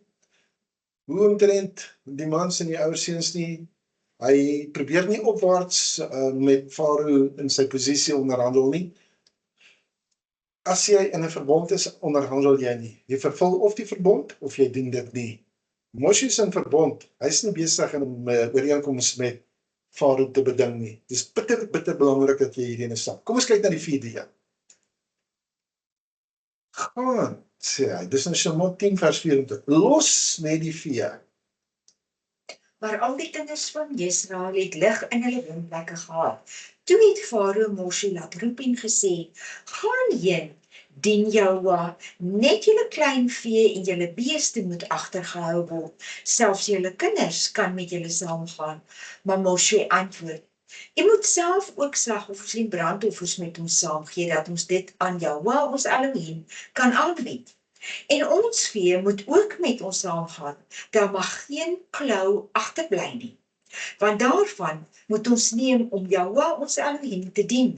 A: hoe omtrent die mans en die ouer seuns nie. Hy probeer nie opwaarts met Farao in sy posisie onderhandel nie. As jy in 'n verbond is, onderhandel jy nie. Jy vervul of die verbond of jy doen dit nie. Moshe is in verbond. Hy is nie besig om ooreenkoms met Farao te beding nie. Dis bitter belangrik dat jy hierdie stap. Kom ons kyk na die 4de een. Gaan, sê hy. Dis in Shemot 10 vers 24. Los met die vee.
B: Maar al die kinders van Israel het lig in hulle woonplekke gehad. Toe het Farao Moshe laat roep en gesê, gaan heen, dien Jahwa, net julle kleinvee en julle beeste moet agtergehou word. Selfs julle kinders kan met julle saamgaan. Maar Moshe antwoord: U moet self ook slagoffers en brandoffers met ons saamgee, dat ons dit aan Jahwa ons Elohim kan aanbied. En ons vee moet ook met ons saamgaan. Daar mag geen klou agterbly nie. Want daarvan moet ons neem om Jahwa ons Elohim te dien.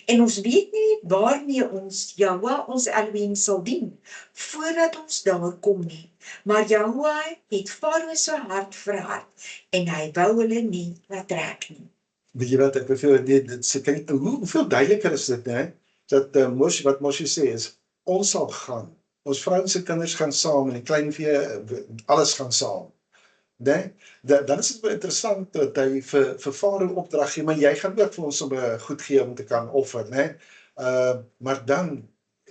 B: En ons weet nie waarmee ons Jahwa ons Elohim sal dien, voordat ons daar kom nie. Maar Jahwa het Farao se hart verhard, en hy wou hulle nie laat trek nie.
A: Weet jy wat, ek beveel dit se kyk, hoeveel duideliker is dit, hè? Dat wat Moshe sê is, ons sal gaan. Ons vrouens en kinders gaan saam, en die kleinvee, alles gaan saam. Nee, dan is dit wel interessant dat hy vir Farao opdrag gee, maar jy gaan ook vir ons om goed gee om te kan offer, né? Maar dan,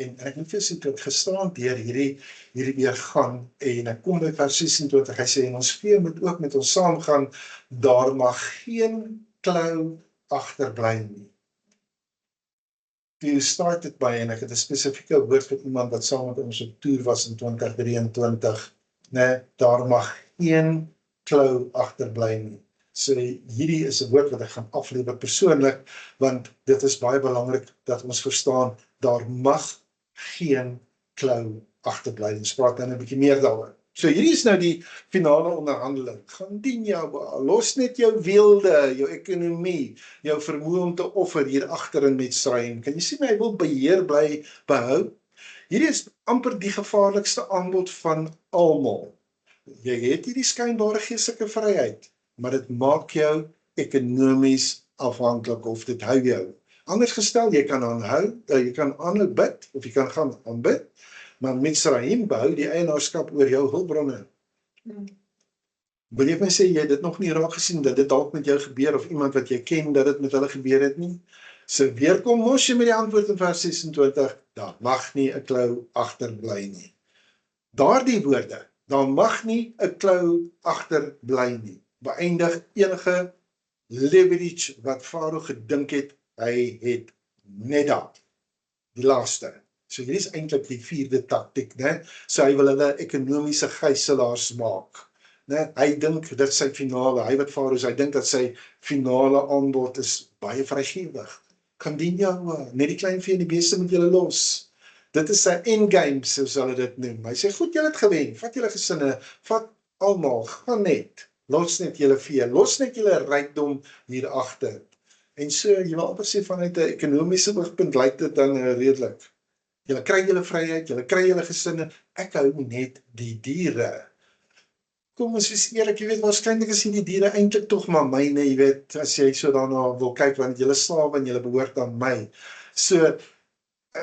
A: en ek moet vir sê, toe het gestaan deur hierdie weer gaan, en ek kom by vers 26, hy sê, en ons vee moet ook met ons saamgaan, daar mag geen klou agterbly nie. Toe start dit by, en ek het 'n spesifieke woord vir iemand wat saam met ons op toer was in 2023, né? Daar mag geen klou agterbly nie. So hierdie is 'n woord wat ek gaan aflewer persoonlik, want dit is baie belangrik dat ons verstaan, daar mag geen klou agterbly nie. Ons praat dan 'n bietjie meer daaroor. So hierdie is nou die finale onderhandeling. Gaan dien jou, los net jou weelde, jou ekonomie, jou vermoë om te offer hier agter in Mitzrayim. Kan jy sien hy wil beheer bly behou? Hierdie is amper die gevaarlikste aanbod van almal. Jy het hierdie skynbare geestelike vryheid, maar dit maak jou ekonomies afhanklik, of dit hou jou. Anders gestel, jy kan aanhou bid, of jy kan gaan aanbid, maar Mitzrayim behou die eienaarskap oor jou hulpbronne. Wil jy my sê, jy het dit nog nie raak gesien, dat dit dalk met jou gebeur, of iemand wat jy ken, dat dit met hulle gebeur het nie? So weer kom Moshe met die antwoord in vers 26, daar mag nie 'n klou agterbly nie. Daardie woorde, daar mag nie 'n klou agterbly nie, beëindig enige leverage wat Farao gedink het, hy het net dat, die laaste. So hier is eintlik die 4de taktiek, né? So hy wil hulle ekonomiese gijslaars maak. Né? Hy dink dat sy finale, hy wat Farao is, hy dink dat sy finale aanbod is baie vrygewig. Kan dien jou, net die kleinvee en die beeste moet julle los. Dit is 'n endgame, soos hulle dit noem. Hy sê, goed, julle het gewen, vat julle gesinne, vat almal, gaan net, los net julle vee, los net julle rykdom hier agter. En so, jy wil amper sê, vanuit 'n ekonomiese oogpunt lyk dit dan redelik. Julle kry julle vryheid, julle kry julle gesinne, ek hou net die diere. Kom ons wees eerlik, jy weet, waarskynlik is die diere eintlik tog maar myne, jy weet, as jy so daarna wil kyk, want julle slawe en julle behoort aan my. So,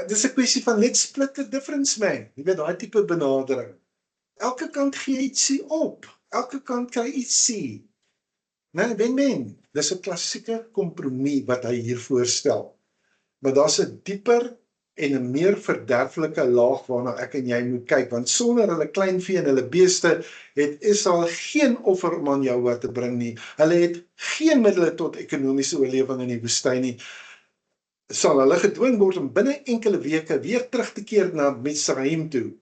A: dis 'n kwessie van let's split the difference, man. Jy weet, daai tipe benadering. Elke kant gee ietsie op. Elke kant kry ietsie. Nee, wen-wen. Dis 'n klassieke kompromie wat hy hier voorstel. Maar daar's 'n dieper en 'n meer verderflike laag waarna ek en jy moet kyk, want sonder hulle kleinvee en hulle beeste het Israel geen offer om aan Jahwa te bring nie. Hulle het geen middele tot ekonomiese oorlewing in die woestyn nie. Sal hulle gedwing word om binne enkele weke weer terug te keer na Mitzrayim toe.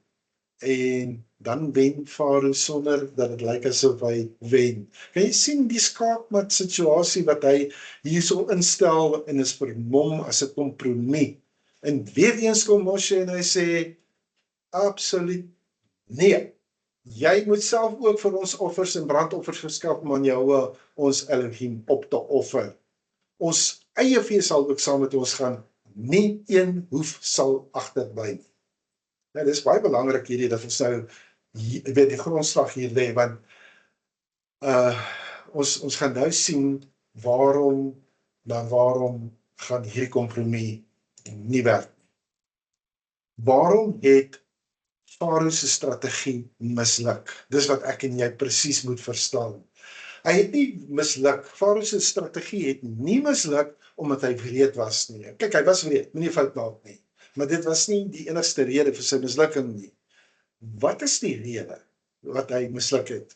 A: En dan wen Farao sonder dat dit lyk asof hy wen. Kan jy sien die skaakmat situasie wat hy hierso instel en is vermom as 'n kompromie. En weer eens kom Moshe en hy sê, absoluut nee. Jy moet self ook vir ons offers en brandoffers verskaf om aan Jahwa ons Elohim op te offer. Ons eie vee sal ook saam met ons gaan, nie een hoef sal agterbly nie. Nou, dit is baie belangrik hierdie, dat ons nou, weet die grondslag hier lê, want ons gaan nou sien, waarom gaan hierdie kompromie nie werk nie. Waarom het Farao se strategie misluk? Dis wat ek en jy presies moet verstaan. Hy het nie misluk, Farao se strategie het nie misluk, omdat hy wreed was nie. Kyk, hy was wreed, moenie fout maak nie. Maar dit was nie die enigste rede vir sy mislukking nie. Wat is die rede wat hy misluk het?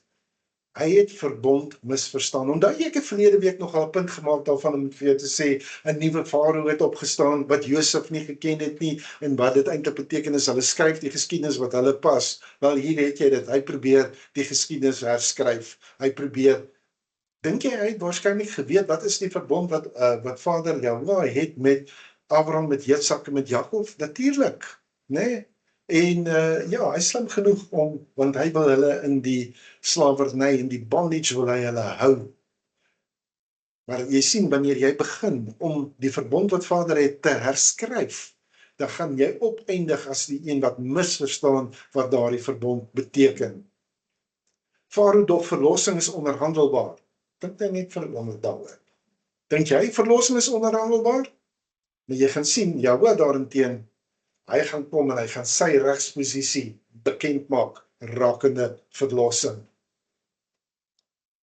A: Hy het verbond misverstaan. Onthou jy ek het verlede week nog al 'n punt gemaak daarvan om vir jou te sê 'n nuwe farao het opgestaan wat Josef nie geken het nie en wat dit eintlik beteken is hulle skryf die geskiedenis wat hulle pas. Wel hier het jy dit. Hy probeer die geskiedenis herskryf. Hy probeer dink jy hy het waarskynlik geweet wat is die verbond wat Vader Jahwe het met Abraham, met Isak en met Jakob? Natuurlik, né? En ja, hy is slim genoeg want hy wil hulle in die slawerny, in die bondage wil hy hulle hou. Maar jy sien, wanneer jy begin om die verbond wat Vader het te herskryf, dan gaan jy opeindig as die een wat misverstaan wat daardie verbond beteken. Farao dog verlossing is onderhandelbaar. Dink jy net vir 'n oomblik daaroor? Dink jy verlossing is onderhandelbaar? Maar jy gaan sien, Jahwe daarenteen, hy gaan kom en hy gaan sy regsposisie bekend maak rakende verlossing.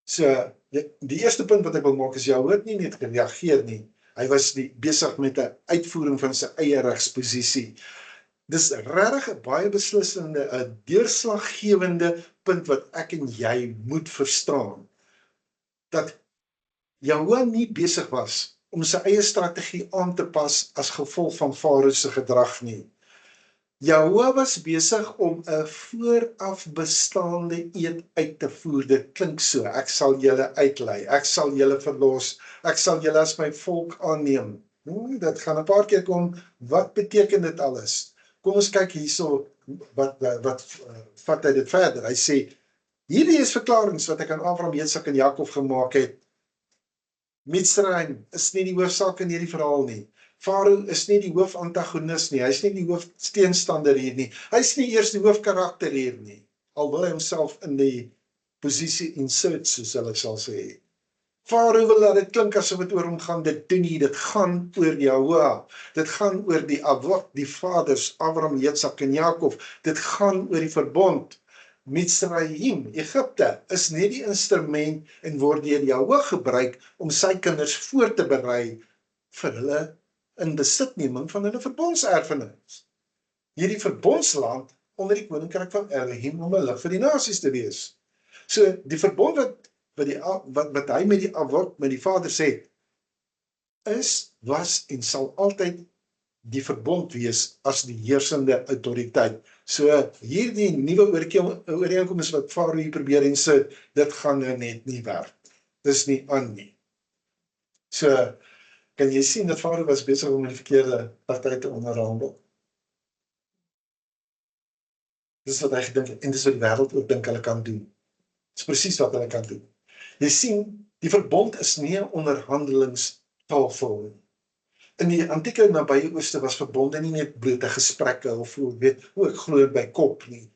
A: So, die eerste punt wat ek wil maak is Jahwe het nie net gereageer nie. Hy was besig met 'n uitvoering van sy eie regsposisie. Dis regtig 'n baie beslissende, 'n deurslaggewende punt wat ek en jy moet verstaan. Dat Jahwe nie besig was om sy eie strategie aan te pas as gevolg van Farao se gedrag nie. Jahwe was besig om 'n vooraf bestaande eed uit te voer. Dit klink so, ek sal julle uitlei, ek sal julle verlos, ek sal julle as my volk aanneem. Dit gaan 'n paar keer kom, wat beteken dit alles? Kom ons kyk hierso, wat vat hy dit verder? Hy sê, hierdie is verklaringe wat ek aan Abraham, Isak en Jakob gemaak het. Mitzrayim is nie die hoofsaak in hierdie verhaal nie. Farao is nie die hoofantagonis nie, hy is nie die hoofsteenstander hier nie, hy is nie eers die hoofkarakter hier nie, al wil hy homself in die posisie insert, soos hulle sal sê. Farao wil dat dit klink asof dit oor hom gaan, dit doen nie, dit gaan oor Jahwe, dit gaan oor die Avot, die vaders, Abraham, Isak en Jakob, dit gaan oor die verbond. Mitzrayim, Egipte, is net die instrument en word deur Jahwe gebruik om sy kinders voor te berei vir hulle in besitneming van hulle verbondserfenis. Hierdie verbondsland onder die koninkryk van Elohim om 'n lig vir die nasies te wees. So die verbond wat hy met die Avot, met die Vader sê, was en sal altyd die verbond wees as die heersende autoriteit. So hierdie nuwe ooreenkoms wat Farao hier probeer insit, dit gaan nou net nie werk. Dis nie aan nie. So kan jy sien dat Farao was besig om die verkeerde party te onderhandel. Dis wat hy gedink het, en dis wat die wêreld ook dink hulle kan doen. Dis presies wat hulle kan doen. Jy sien, die verbond is nie 'n onderhandelingstafel nie. In die antieke nabye Ooste was verbonde nie net blote gesprekke of ek glo by kop nie.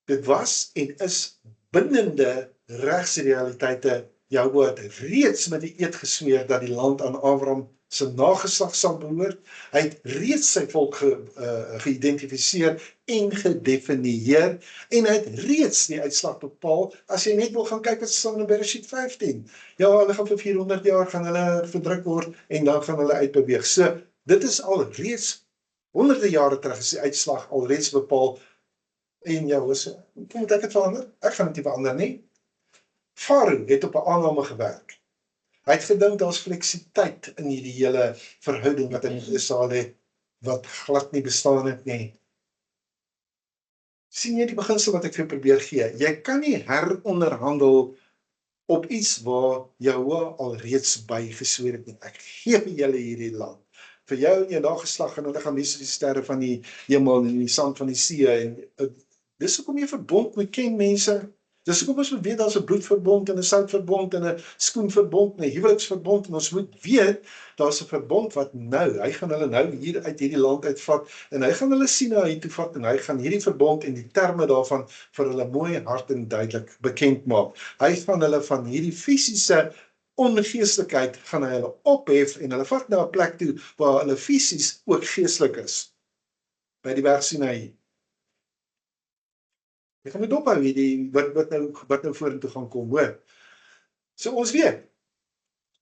A: Dit was en is bindende regsrealiteite. Jahwe het reeds met die eed gesweer dat die land aan Abraham se nageslag sal behoort. Hy het reeds sy volk geïdentifiseer en gedefinieer en hy het reeds die uitslag bepaal. As jy net wil gaan kyk wat staan in Bereshit 15. Ja, hulle gaan vir 400 jaar gaan hulle verdruk word en dan gaan hulle uitbeweeg. So, dit is al reeds honderde jare terug is die uitslag al reeds bepaal. En Jahwe sê, hoe moet ek dit verander? Ek gaan dit nie verander nie. Farao het op 'n aanname gewerk. Hy het gedink daar's fleksibiliteit in hierdie hele verhouding wat hy met Israel het, wat glad nie bestaan het nie. Sien jy die beginsel wat ek vir jou probeer gee? Jy kan nie heronderhandel op iets waar Jahwe al reeds bygesweer het nie. Ek gee vir julle hierdie land. Vir jou en jou nageslag en hulle gaan wees soos die sterre van die hemel en die sand van die see. En dis hoekom jy verbond moet ken, mense. Dis hoekom ons moet weet daar's 'n bloedverbond en 'n soutverbond en 'n skoenverbond en 'n huweliksverbond en ons moet weet daar's 'n verbond wat hy gaan hulle nou hier uit hierdie land uitvat en hy gaan hulle sien na hier toe vat en hy gaan hierdie verbond en die terme daarvan vir hulle mooi hard en duidelik bekend maak. Hy gaan hulle van hierdie fisiese ongeestelikheid gaan hy hulle ophef en hulle vat na 'n plek toe waar hulle fisies ook geestelik is. By die berg Sinaï. Jy gaan moet ophou wat nou vorentoe gaan kom, hoor. So ons weet,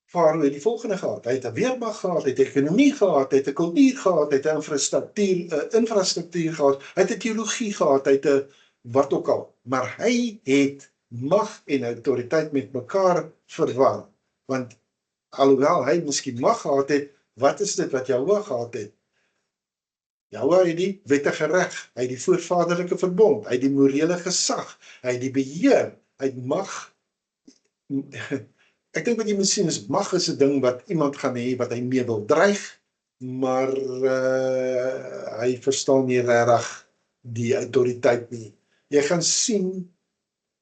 A: Farao het die volgende gehad, hy het 'n weermag gehad, hy het 'n ekonomie gehad, hy het 'n kultuur gehad, hy het 'n infrastruktuur gehad, hy het 'n teologie gehad, hy het 'n wat ook al, maar hy het mag en autoriteit met mekaar verwar. Want alhoewel hy miskien mag gehad het, wat is dit wat Jahwe gehad het? Jahwe het die wettige reg, hy het die voorvaderlike verbond, hy het die morele gesag, hy het die beheer, hy het mag. Ek dink wat jy moet sien is, mag is 'n ding wat iemand gaan hê wat hy mee wil dreig, maar hy verstaan nie regtig die autoriteit nie. Jy gaan sien,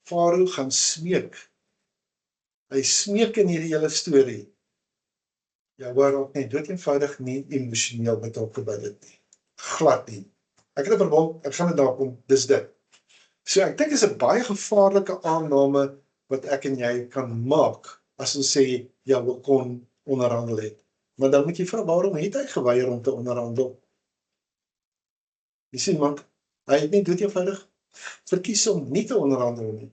A: Farao gaan smeek. Hy smeek in hierdie hele storie. Jahwe raak net dood eenvoudig nie emosioneel betrokke by dit nie. Glad nie. Ek het 'n verbond, ek gaan dit daar kom, dis dit. So ek dink is 'n baie gevaarlike aanname wat ek en jy kan maak as ons sê Jahwe kon onderhandel het. Maar dan moet jy vra, waarom het hy geweier om te onderhandel? Jy sien, want hy het nie dood eenvoudig verkies om nie te onderhandel nie.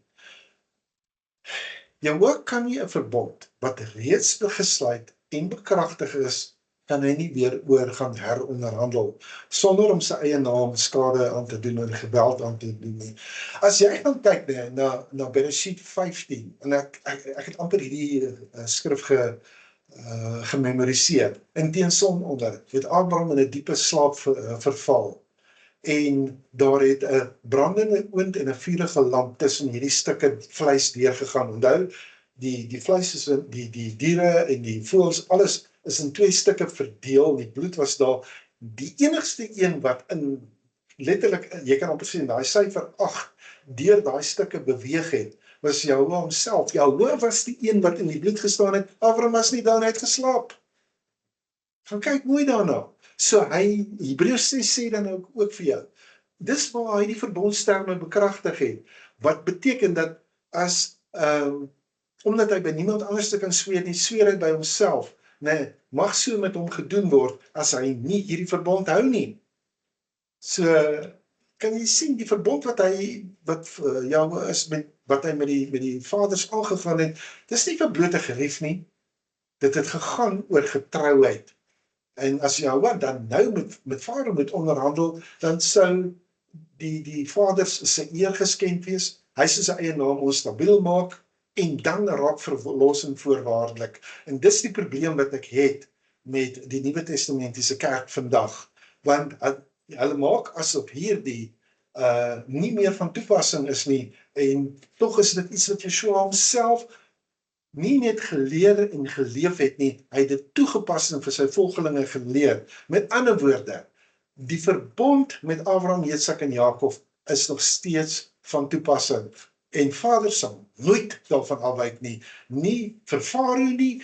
A: Jahwe kan nie 'n verbond wat reeds gesluit en bekragtig is, kan hy nie weer oor gaan heronderhandel, sonder om sy eie naam skade aan te doen en geweld aan te doen nie. As jy gaan kyk na Bereshit 15, en ek het amper hierdie skrif gememoriseer, in teen son onder, het Abraham in 'n diepe slaap verval, en daar het 'n brandende oond en 'n vurige lamp tussen hierdie stukke vleis deurgegaan. Onthou, die vleis is die diere en die voëls, alles is in 2 stukke verdeel, die bloed was daar. Die enigste een wat in letterlik, jy kan amper sien, daai syfer 8 deur daai stukke beweeg het, was Jahwe homself. Jahwe was die een wat in die bloed gestaan het. Abraham was nie daar, hy het geslaap. Gaan kyk mooi daarna. So Hebreërs 6 sê dan ook vir jou, dis waar hy die verbondsterme bekragtig het, wat beteken dat as, omdat hy by niemand anders te kan sweer nie, sweer hy by homself, nee, mag so met hom gedoen word, as hy nie hierdie verbond hou nie. So, kan jy sien, die verbond wat Jahwe is, wat hy met die vaders aangegaan het, dis nie vir blote gerief nie, dit het gegaan oor getrouheid. En as Jahwe dan nou met Farao moet onderhandel, dan sou die vaders sy eer geskend wees, hy sou sy eie naam onstabiel maak, en dan raak verlossing voorwaardelik. En dis die probleem wat ek het met die Nuwe Testamentiese kerk vandag, want hulle maak asof hierdie nie meer van toepassing is nie, en tog is dit iets wat Yeshua homself nie net geleer en geleef het nie, hy het dit toegepas en vir sy volgelinge geleer. Met ander woorde, die verbond met Abraham, Jitsak en Jakob is nog steeds van toepassing. En Vader sal nooit daarvan afwyk nie, nie vir Farao nie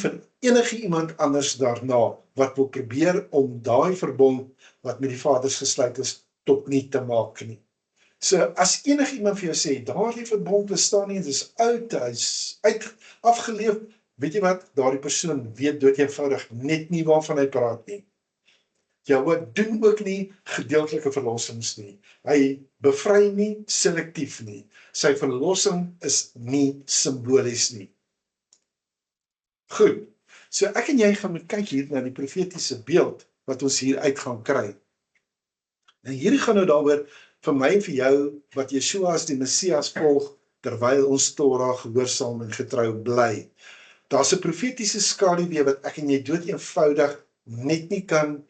A: vir enige iemand anders daarna, wat wil probeer om daai verbond wat met die vaders gesluit is, tot nie te maak nie. So as enige iemand vir jou sê, daardie verbond bestaan nie, dit is oud, hy is afgeleef, weet jy wat, daardie persoon weet dood eenvoudig net nie waarvan hy praat nie. Jahwe doen ook nie gedeeltelike verlossings nie. Hy bevry nie selektief nie. Sy verlossing is nie simbolies nie. Goed, so ek en jy gaan moet kyk hier na die profetiese beeld wat ons hier uit gaan kry. En hierdie gaan nou daaroor vir my en vir jou wat Yeshua as die Messias volg terwyl ons Torah gehoorsaam en getrou bly. Daar's 'n profetiese skaduwee wat ek en jy dood eenvoudig net nie kan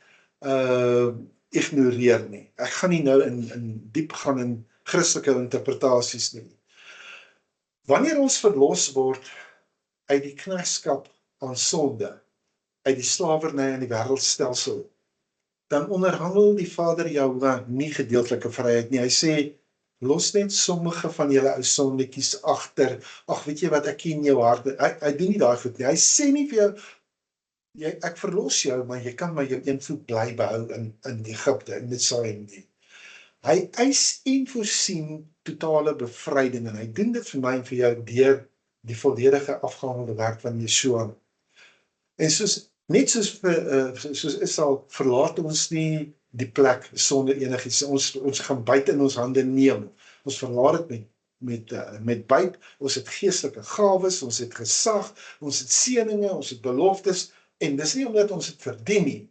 A: ignoreer nie. Ek gaan nie nou in diep gaan in Christelike interpretasies nie. Wanneer ons verlos word uit die knegskap aan sonde, uit die slawerny in die wêreldstelsel, dan onderhandel die Vader Jahwe nie gedeeltelike vryheid nie. Hy sê, los net sommige van julle ou sondetjies agter. Ag, weet jy wat, ek ken jou hart. Hy doen nie daai goed nie. Hy sê nie vir jou, ek verlos jou, maar jy kan maar jou een voet bly behou in Egipte, in Mitzrayim nie. Hy eis en voorsien totale bevryding, en hy doen dit vir my en vir jou deur die volledige afgehandelde werk van Yeshua. En net soos Israel verlaat ons nie die plek sonder enigiets. Ons gaan buite in ons hande neem. Ons verlaat dit met byt. Ons het geestelike gawes, ons het gesag, ons het seëninge, ons het beloftes, en dis nie omdat ons dit verdien nie,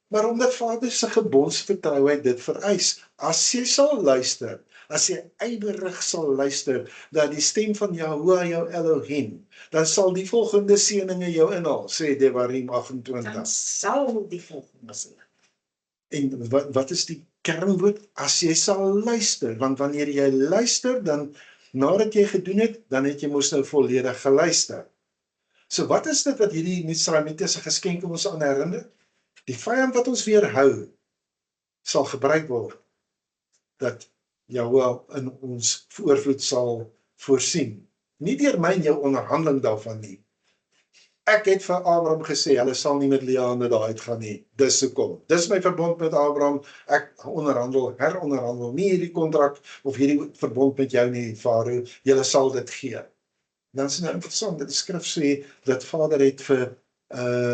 A: maar omdat Vader se gebondsvertrouheid dit vereis. As jy sal luister as jy ywerig sal luister na die stem van Jahoua jou Elohim, dan sal die volgende seëninge jou inhaal, sê Devarim
B: Dan
A: 28.
B: sal die volgende sê.
A: En wat is die kernwoord? As jy sal luister, want wanneer jy luister, dan nadat jy gedoen het, dan het jy mos nou volledig geluister. So wat is dit wat hierdie Misraimitiese geskenke ons aan herinner? Die vyand wat ons weerhou, sal gebruik word, dat Jahoua in ons oorvloed sal voorsien. Nie deur my en jou onderhandeling daarvan nie. Ek het vir Abraham gesê, hulle sal nie met Lea en daar uitgaan nie. Dis hoekom. Dis my verbond met Abraham. Ek heronderhandel nie hierdie kontrak of hierdie verbond met jou nie, Farao. Julle sal dit gee. Dan is nou interessant dat die skrif sê dat Vader het vir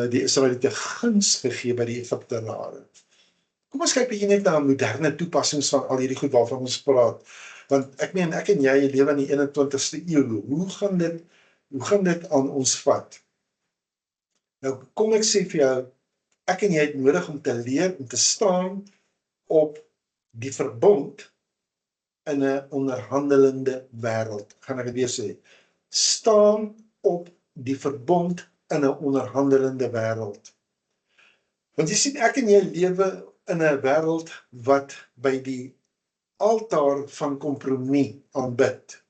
A: die Israeliete guns gegee by die Egiptenare. Kom ons kyk bietjie net na moderne toepassings van al hierdie goed waarvan ons praat. Want ek meen, ek en jy lewe in die 21ste eeu. Hoe gaan dit aan ons vat? Nou kom ek sê vir jou, ek en jy het nodig om te leer, om te staan op die verbond in 'n onderhandelende wêreld. Gaan ek dit weer sê. Staan op die verbond in 'n onderhandelende wêreld. Want jy sien, ek en jy lewe in 'n wêreld wat by die altaar van kompromie aanbid.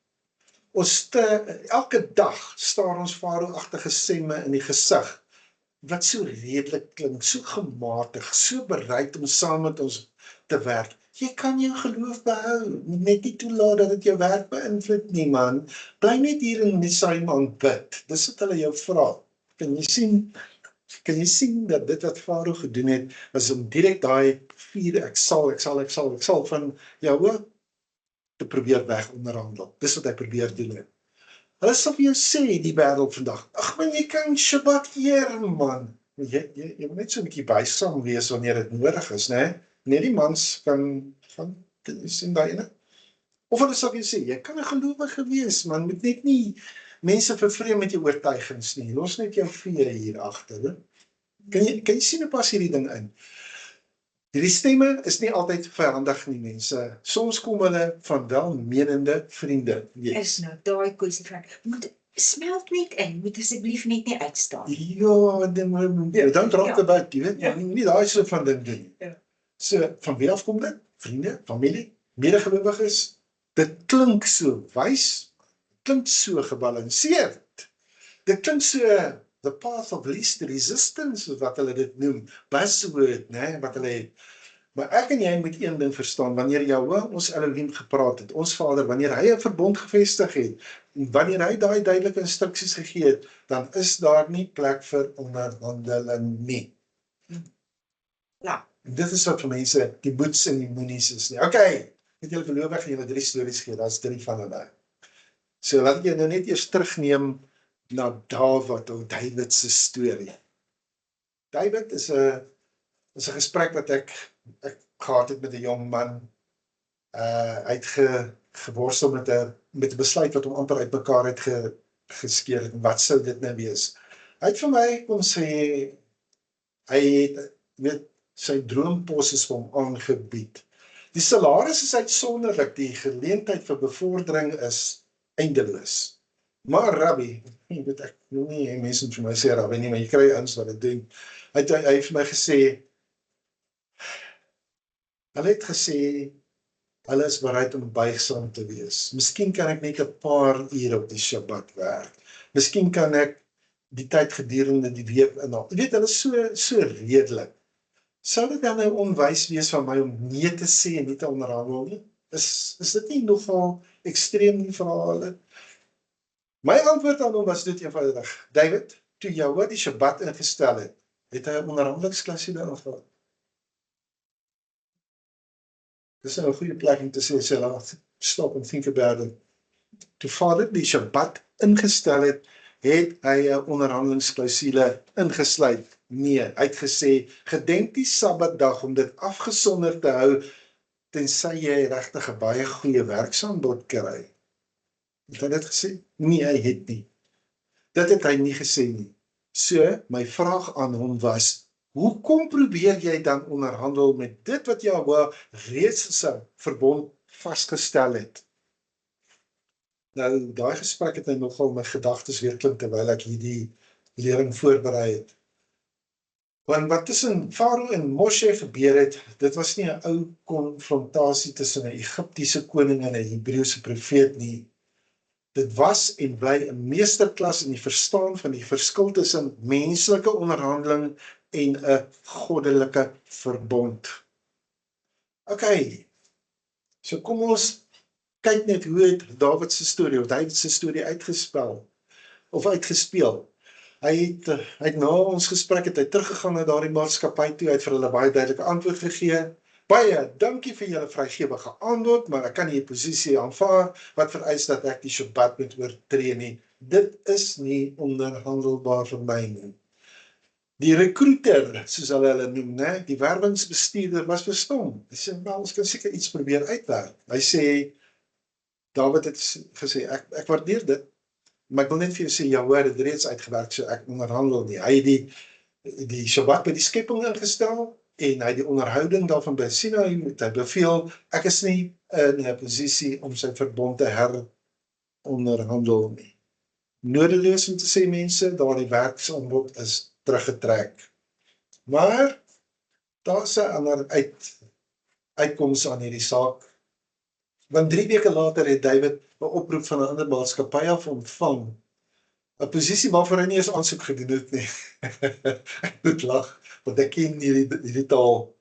A: Elke dag staar ons Farao-agtige stemme in die gesig, wat so redelik klink, so gematig, so bereid om saam met ons te werk. Jy kan jou geloof behou, net nie toelaat dat dit jou werk beïnvloed nie, man. Bly net hier in die saam aanbid. Dis wat hulle jou vra. Kan jy sien dat dit wat Farao gedoen het, is om direk daai vier ek sal van Jahoua te probeer weg onderhandel. Dis wat hy probeer doen het. Hulle sal vir jou sê, die wêreld vandag, ag man, jy kan Shabbat eer, man. Jy moet net so 'n bietjie bysaam wees wanneer dit nodig is, né? Net die mans kan sien daai ene. Of hulle sal vir jou sê, jy kan 'n gelowige wees, man, moet net nie mense vervreem met jou oortuigings nie. Los net jou vee hier agter, né? Kan jy sien hoe pas hierdie ding in? Hierdie stemme is nie altyd vyandig nie, mense. Soms kom hulle van welmenende vriende.
B: Is nou daai kwessie van, moet smelt net in, moet asseblief net nie uitstaan.
A: Ja, dan drop the boat, jy weet,
B: Ja.
A: nie daai so van ding doen nie.
B: Ja.
A: So, van wie af kom dit? Vriende, familie, medegelowiges. Dit klink so wys, klink so gebalanseerd. Dit klink so the path of least resistance, wat hulle dit noem, buzzword, né, wat hulle het. Maar ek en jy moet een ding verstaan, wanneer Jahoua ons Elohim gepraat het, ons Vader, wanneer hy 'n verbond gevestig het, en wanneer hy daai duidelike instruksies gegee het, dan is daar nie plek vir onderhandeling nie.
B: Ja.
A: En dit is wat vir mense die boets en die moenies is nie. Okay, het julle gelowig en julle 3 stories gee, daar's 3 van hulle. So laat ek jou nou net eers terugneem na David se storie. David is 'n gesprek wat ek gehad het met 'n jong man. Hy het geworstel met 'n besluit wat hom amper uitmekaar het geskeer het. Wat sou dit nou wees? Hy het vir my kom sê, hy het sy droompos is vir hom aangebied. Die salaris is uitsonderlik, die geleentheid vir bevordering is eindeloos. Maar Rabbi, weet ek nie mense vir my sê Rabbi nie, maar jy kry ouens wat dit doen. Hy het vir my gesê, hulle het gesê, hulle is bereid om buigsaam te wees. Miskien kan ek net 'n paar ure op die Shabbat werk. Miskien kan ek die tyd gedurende die week inhaal. Jy weet, hulle is so redelik. Sou dit dan nou onwys wees van my om nee te sê en nie te onderhandel nie? Is dit nie nogal ekstreem nie vir hulle? My antwoord aan hom was dit eenvoudig. David, toe Jahoua die Shabbat ingestel het, het hy 'n onderhandelingsklasie daarin gehad. Dis nou 'n goeie plek om te sê, laat stop and think about it. Toe Vader die Shabbat ingestel het, het hy 'n onderhandelingsklausule ingesluit. Nee, hy het gesê, gedenk die Sabbatdag om dit afgesonder te hou, tensy jy regtig 'n baie goeie werksaanbod kry. Het hy dit gesê? Nee, hy het nie. Dit het hy nie gesê nie. So, my vraag aan hom was, hoekom probeer jy dan onderhandel met dit wat Jahoua reeds as 'n verbond vasgestel het. Nou, daai gesprek het nogal my gedagtes weer klink terwyl ek hierdie lering voorberei het. Want wat tussen Farao en Moshe gebeur het, dit was nie 'n ou konfrontasie tussen 'n Egiptiese koning en 'n Hebreëse profeet nie. Dit was en bly 'n meesterklas in die verstaan van die verskil tussen menslike onderhandeling en 'n goddelike verbond. Okay, so kom ons kyk net hoe het Dawid se storie uitgespeel. Hy het na ons gesprek het hy teruggegaan na daardie maatskappy toe, hy het vir hulle baie duidelike antwoord gegee. Baie dankie vir julle vrygewige antwoord, maar ek kan nie 'n posisie aanvaar wat vereis dat ek die Shabbat moet oortree nie. Dit is nie onderhandelbaar vir my nie. Die recruiter, soos hulle noem, né, die werwingsbestuurder was verstom. Hy sê, "Maar ons kan seker iets probeer uitwerk." Hy sê, Dawid het gesê, ek waardeer dit, maar ek wil net vir jou sê, Jahwe het reeds uitgewerk, so ek onderhandel nie. Hy het die Shabbat by die skepping ingestel, en hy het die onderhouding daarvan by Sinai moet hy beveel, ek is nie in 'n posisie om sy verbond te heronderhandel nie. Nodeloos om te sê mense, daardie werksaanbod is teruggetrek. Maar, daar's 'n ander uitkoms aan hierdie saak. Want 3 weke later het David 'n oproep van 'n ander maatskappy af ontvang. 'n Posisie waarvoor hy nie eens aansoek gedoen het nie. Ek moet lag, want ek ken hierdie taal.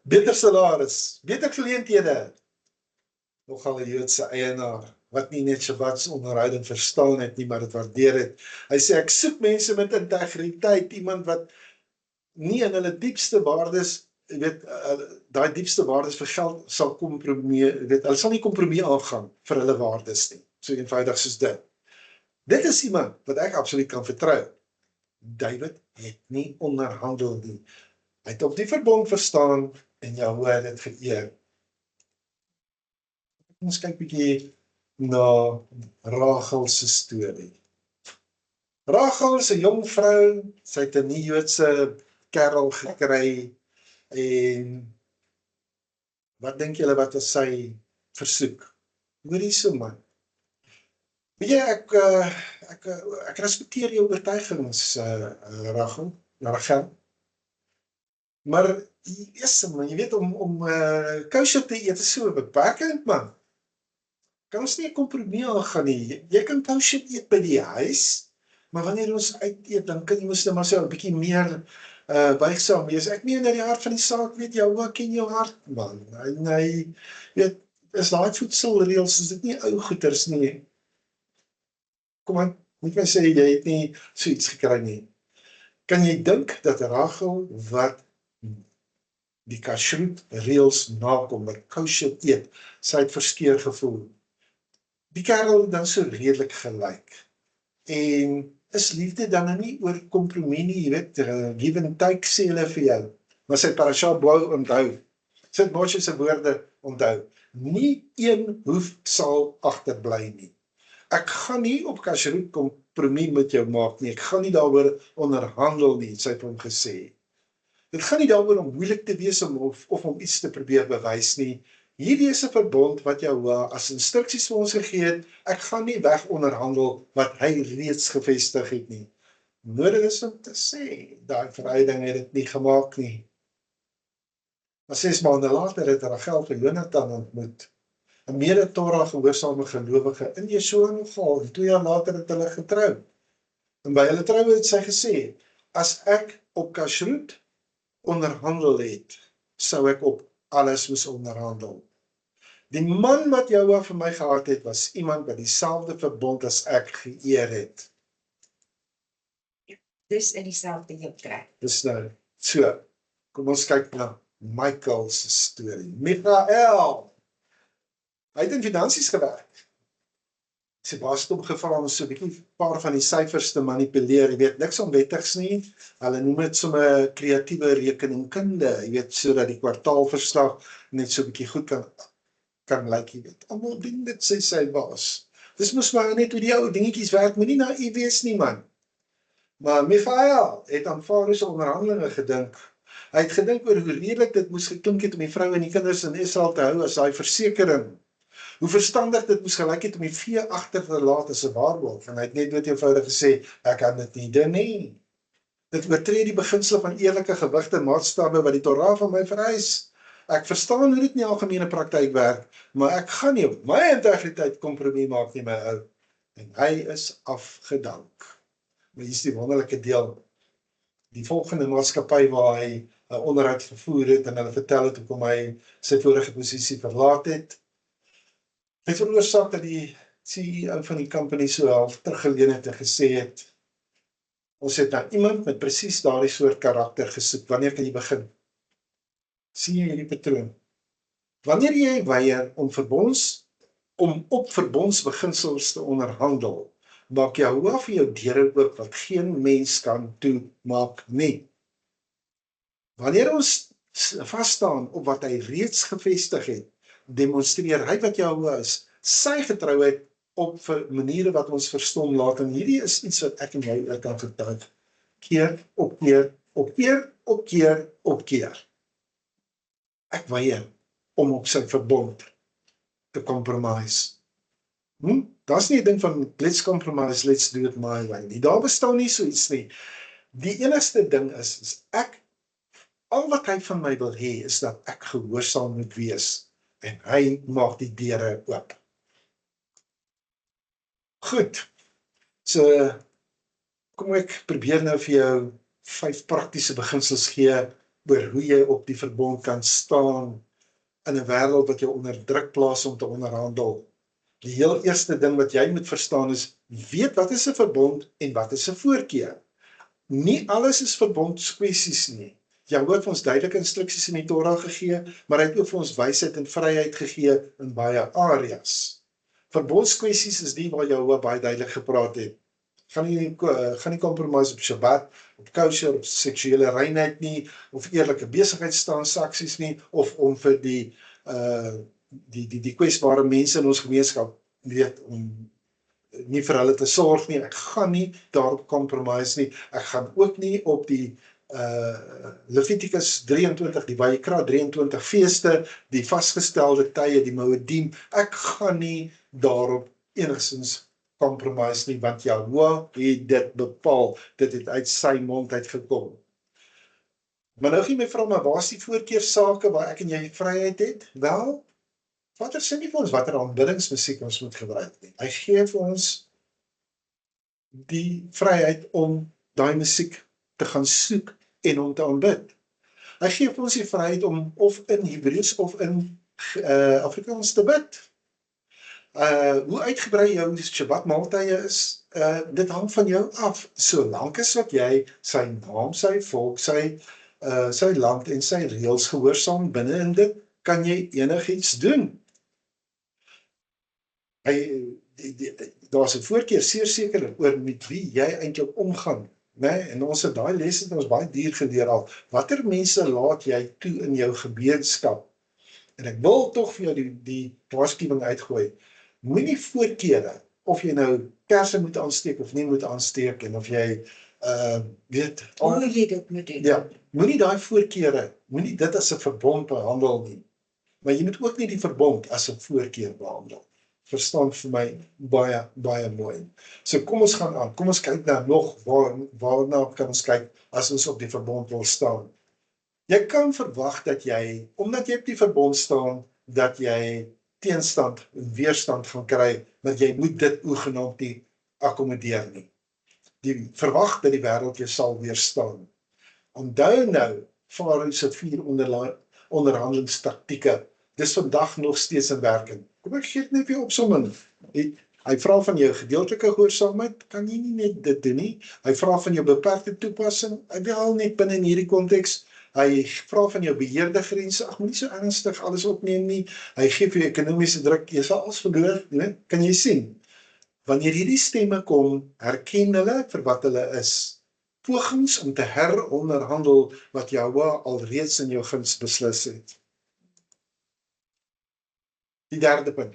A: Beter salaris, beter geleenthede. Nogal 'n Joodse eienaar, wat nie net Shabbat onderhouding verstaan het nie, maar dit waardeer het. Hy sê, ek soek mense met integriteit, iemand wat nie in hulle diepste waardes, daai diepste waardes vir geld sal hulle sal nie kompromie aangaan vir hulle waardes nie, so eenvoudig soos dit. Dit is iemand wat ek absoluut kan vertrou. David het nie onderhandel nie. Hy het op die verbond verstaan en Jahwe het dit geëer. Ons kyk bietjie na Rachel se storie. Rachel is 'n jong vrou, sy het 'n nie-Joodse kerel gekry, en wat dink julle wat was sy versoek? Hoorie so man. Weet jy, ek respekteer jou oortuigings, Rachel. Maar, man, jy weet, om kosher te eet is so beperkend, man. Kan ons nie 'n kompromie aangaan nie. Jy kan kosher eet by die huis, maar wanneer ons uit eet, dan kan jy mos net maar so 'n bietjie meer buigsaam wees. Ek meen, in die hart van die saak, weet Jahwe ken jou hart, man. Hy weet, is daai voedselreëls, is dit nie ou goeters nie. Kom aan, moet my sê, jy het nie so iets gekry nie. Kan jy dink dat Rachel, wat die kashrut reëls nakom, wat kosher eet, sy het verskeer gevoel? Die kerel het dan so redelik gelyk. En is liefde dan nie oor kompromie nie, jy weet, give and take sê hulle vir jou. Maar sy parasha Bo onthou, sy het Moshe se woorde onthou, nie een hoef sal agterbly nie. Ek gaan nie op kashrut kompromie met jou maak nie, ek gaan nie daaroor onderhandel nie, sy het hom gesê. Dit gaan nie daaroor om moeilik te wees of om iets te probeer bewys nie. Hierdie is 'n verbond wat Jahwe as instruksies vir ons gegee het. Ek gaan nie weg onderhandel wat hy reeds gevestig het nie. Nodig is om te sê, daai verhouding het dit nie gemaak nie. Maar 6 maande later het Rachel vir Jonathan ontmoet. 'n mede-Torah gehoorsame gelowige in Jesua nogal, en 2 jaar later het hulle getrou. En by hulle troue het sy gesê, as ek op kashrut onderhandel het, sou ek op alles moes onderhandel. Die man wat Jahwe vir my gehad het, was iemand wat dieselfde verbond as ek geëer het.
B: Dis in dieselfde jou kry.
A: Dis nou, so, kom ons kyk na Michael se storie. Michael, hy het in finansies gewerk. Sy baas het hom gevra om so 'n bietjie 'n paar van die syfers te manipuleer, jy weet, niks onwettigs nie. Hulle noem dit sommer kreatiewe rekeningkunde, jy weet, sodat die kwartaalverslag net so 'n bietjie goed kan lyk, jy weet. Almal doen dit, sê sy baas. Dis mos maar net hoe die ou dingetjies werk, moenie naïef wees nie, man. Maar Michael het aan Farao se onderhandelinge gedink. Hy het gedink oor hoe redelik dit moes geklink het om die vrou en die kinders in Israel te hou as daai versekering. Hoe verstandig dit moes gelyk het om die vee agter te laat as 'n waarborg, en hy het net dood eenvoudig gesê, ek kan dit nie doen nie. Dit oortree die beginsel van eerlike gewigte en maatstawwe wat die Torah van my vereis. Ek verstaan hoe dit in die algemene praktyk werk, maar ek gaan nie op my integriteit kompromie maak nie, my ou. En hy is afgedank. Maar hier is die wonderlike deel. Die volgende maatskappy waar hy 'n onderhoud gevoer het en hulle vertel het hoekom hy sy vorige posisie verlaat het. Het veroorsaak dat die CEO van die company so half teruggeleun het en gesê het, ons het na iemand met presies daardie soort karakter gesoek. Wanneer kan jy begin? Sien jy hierdie patroon? Wanneer jy weier om op verbondsbeginsels te onderhandel, maak Jahoua vir jou deure oop wat geen mens kan toemaak nie. Wanneer ons vasstaan op wat hy reeds gevestig het, demonstreer hy wat Jahoua is, sy getrouheid op vir maniere wat ons verstom laat, en hierdie is iets wat ek en jy ook kan getuig. Keer op keer, op keer, op keer, op keer. Ek weier om op sy verbond te compromise. Daar's nie 'n ding van let's compromise, let's do it my way nie. Daar bestaan nie so iets nie. Die enigste ding is al wat hy van my wil hê, is dat ek gehoorsaam moet wees. En hy maak die deure oop. Goed. So, kom ek probeer nou vir jou 5 praktiese beginsels gee oor hoe jy op die verbond kan staan in 'n wêreld wat jou onder druk plaas om te onderhandel. Die heel eerste ding wat jy moet verstaan is, weet wat is 'n verbond en wat is 'n voorkeur. Nie alles is verbondskwessies nie. Jy hoor vir ons duidelike instruksies in die Torah gegee, maar hy het ook vir ons wysheid en vryheid gegee in baie areas. Verbondskwessies is die waar Jahoua baie duidelik gepraat het. Gaan nie compromise op Shabbat, op kosher, op seksuele reinheid nie, of eerlike besigheidstransaksies nie, of om vir die kwesbare mense in ons gemeenskap weet om nie vir hulle te sorg nie. Ek gaan nie daarop compromise nie. Ek gaan ook nie op die Levitikus 23, die Vayikra 23 feeste, die vasgestelde tye, die Moedim, ek gaan nie daarop enigstens compromise nie, want Jahoua het dit bepaal, dit het uit sy mond uitgekom. Maar nou gee my vrou, maar waar is die voorkeursake waar ek en jy vryheid het? Wel, Vader sê nie vir ons watter aanbiddingsmusiek ons moet gebruik nie. Hy gee vir ons die vryheid om daai musiek te gaan soek en om te aanbid. Hy gee vir ons die vryheid om of in Hebreëus of in Afrikaans te bid. Hoe uitgebrei jou Shabbat maaltye is, dit hang van jou af. Solank as wat jy sy naam, sy volk, sy land en sy reëls gehoorsaam binne in dit, kan jy enigiets doen. Daar's 'n voorkeur seker oor met wie jy eintlik omgaan. Nee, en ons het daai les het ons baie duur geleer al. Watter mense laat jy toe in jou gemeenskap? En ek wil tog vir jou die waarskuwing uitgooi. Moenie voorkeure of jy nou kersse moet aansteek of nie moet aansteek en of jy weet
B: Hoe jy dit moet doen.
A: Ja, moenie daai voorkeure, moenie dit as 'n verbond behandel nie. Maar jy moet ook nie die verbond as 'n voorkeur behandel. Verstaan vir my baie mooi. So kom ons gaan aan. Kom ons kyk nou nog waarna kan ons kyk as ons op die verbond wil staan. Jy kan verwag dat jy, omdat jy op die verbond staan, dat jy teenstand en weerstand gaan kry, maar jy moet dit oegenaamd nie akkommodeer nie. Die verwag dat die wêreld jou sal weerstaan. Onthou nou Farao se 4 onderhandelingstaktieke. Dis vandag nog steeds in werking. Kom ek gee dit net weer opsomming. Hy vra van jou gedeeltelike gehoorsaamheid, kan jy nie net dit doen nie. Hy vra van jou beperkte toepassing, wel net binne in hierdie konteks. Hy vra van jou beheerde grense, moenie so ernstig alles opneem nie. Hy gee vir jou ekonomiese druk, jy sal alles verloor, né? Kan jy sien? Wanneer hierdie stemme kom, herken hulle vir wat hulle is. Pogings om te heronderhandel wat Jahoua alreeds in jou guns beslis het. Die derde punt.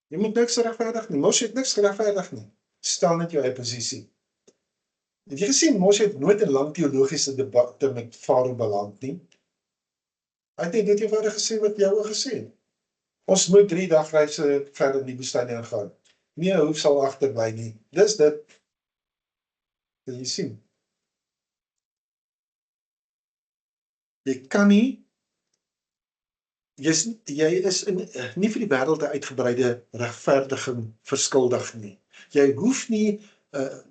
A: Jy moet niks regverdig nie. Moshe het niks geregverdig nie. Stel net jou eie posisie. Het jy gesien, Moshe het nooit 'n lang teologiese debatte met Farao beland nie. Hy het net eenvoudig gesê wat Jahoua gesê het. Ons moet 3 dagreise verder in die woestyn ingaan. Nie 'n hoef sal agterbly nie. Dis dit. Kan jy sien? Jy kan nie, jy is nie vir die wêreld 'n uitgebreide regverdiging verskuldig nie. Jy hoef nie,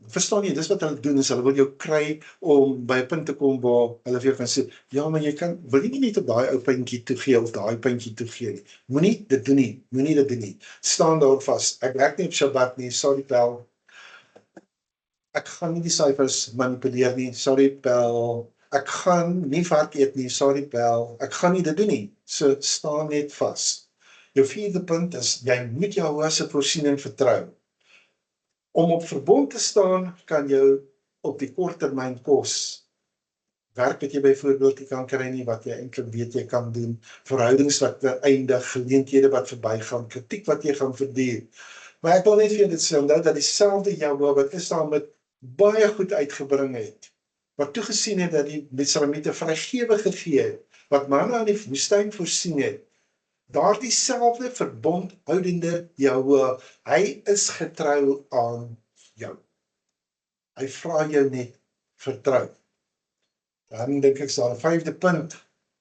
A: verstaan jy, dis wat hulle doen, is hulle wil jou kry om by 'n punt te kom waar hulle vir jou kan sê, ja, maar jy wil nie net op daai ou puntjie toegee of daai puntjie toegee nie. Moenie dit doen nie, moenie dit doen nie. Staan daar vas. Ek werk nie op Sabbat nie, sorry Pel. Ek gaan nie die syfers manipuleer nie, sorry Pel. Ek gaan nie vark eet nie, sorry Pel. Ek gaan nie dit doen nie. So staan net vas. Jou 4de punt is, jy moet Jehovah se voorsiening vertrou. Om op verbond te staan, kan jou op die korttermyn kos. Werk wat jy byvoorbeeld nie kan kry nie, wat jy eintlik weet jy kan doen, verhoudings wat eindig, geleenthede wat verbygaan, kritiek wat jy gaan verduur. Maar ek wil net vir jou dit sê, onthou dat dieselfde Jehovah wat Israel met baie goed uitgebring het, wat toegesien het dat die Misraimiete vrygewe gegee het, wat manna in die woestyn voorsien het, daardie selfde verbondhoudende Jehovah, hy is getrou aan jou. Hy vra jou net vertrou. Dan dink ek is daar 'n 5de punt.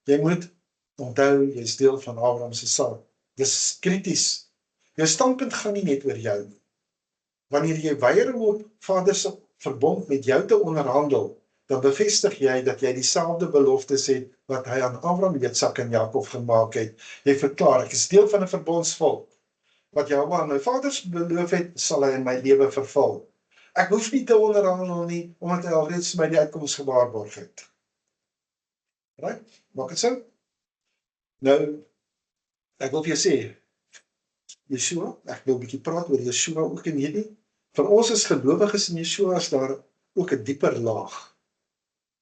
A: Jy moet onthou, jy is deel van Abraham se saak. Dis krities. Jou standpunt gaan nie net oor jou nie. Wanneer jy weier om op Vader se verbond met jou te onderhandel, dan bevestig jy dat jy dieselfde beloftes het wat hy aan Abraham, Isak en Jakob gemaak het. Jy verklaar, ek is deel van 'n verbondsvolk. Wat Jehovah aan my vaders beloof het, sal hy in my lewe vervul. Ek hoef nie te onderhandel nie, omdat hy alreeds my die uitkoms gewaarborg het. Right? Maak dit sin? Nou, ek wil vir jou sê, Yeshua, ek wil 'n bietjie praat oor Yeshua ook in hierdie. Vir ons as gelowiges in Yeshua is daar ook 'n dieper laag.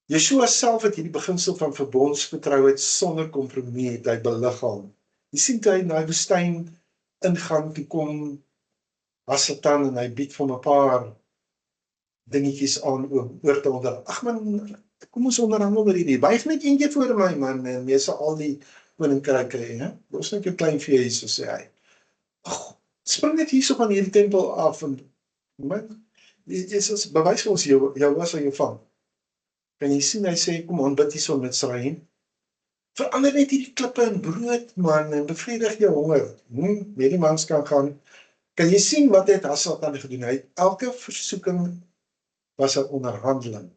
A: Yeshua self het hierdie beginsel van verbondsvertrouheid sonder kompromie het hy beliggaam. Jy sien toe hy na die woestyn ingaan, toe kom Satan en hy bied vir 'n paar dingetjies aan oor te onder. Ag man, kom ons onderhandel oor hierdie. Buig net eentjie voor my man en jy sal al die koninkryk kry, hè? Los net jou klein vee, so sê hy. Ag, spring net hierso van hierdie tempel af en man, Jesus bewys vir ons jou was aan jou vang. Kan jy sien, hy sê, kom aanbid hierso in Mitzrayim. Verander net hierdie klippe in brood, man, en bevredig jou honger. Met die mans kan gaan. Kan jy sien wat het Satan gedoen? Hy, elke versoeking was 'n onderhandeling.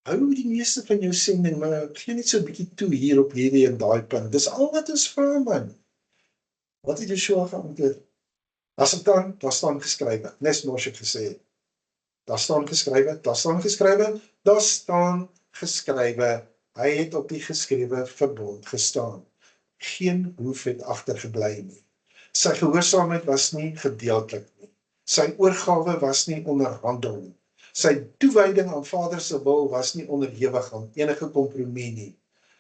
A: Hou die meeste van jou sending, maar gee net so 'n bietjie toe hier op hierdie en daai punt. Dis al wat ons vra, man. Wat het Yeshua geantwoord? Satan, daar staan geskrywe, nes Moshe gesê het. Daar staan geskrywe, daar staan geskrywe, daar staan geskrywe. Hy het op die geskrewe verbond gestaan. Geen hoef het agtergebly nie. Sy gehoorsaamheid was nie gedeeltelik nie. Sy oorgawe was nie onderhandel nie. Sy toewyding aan Vader se wil was nie onderhewig aan enige kompromie nie.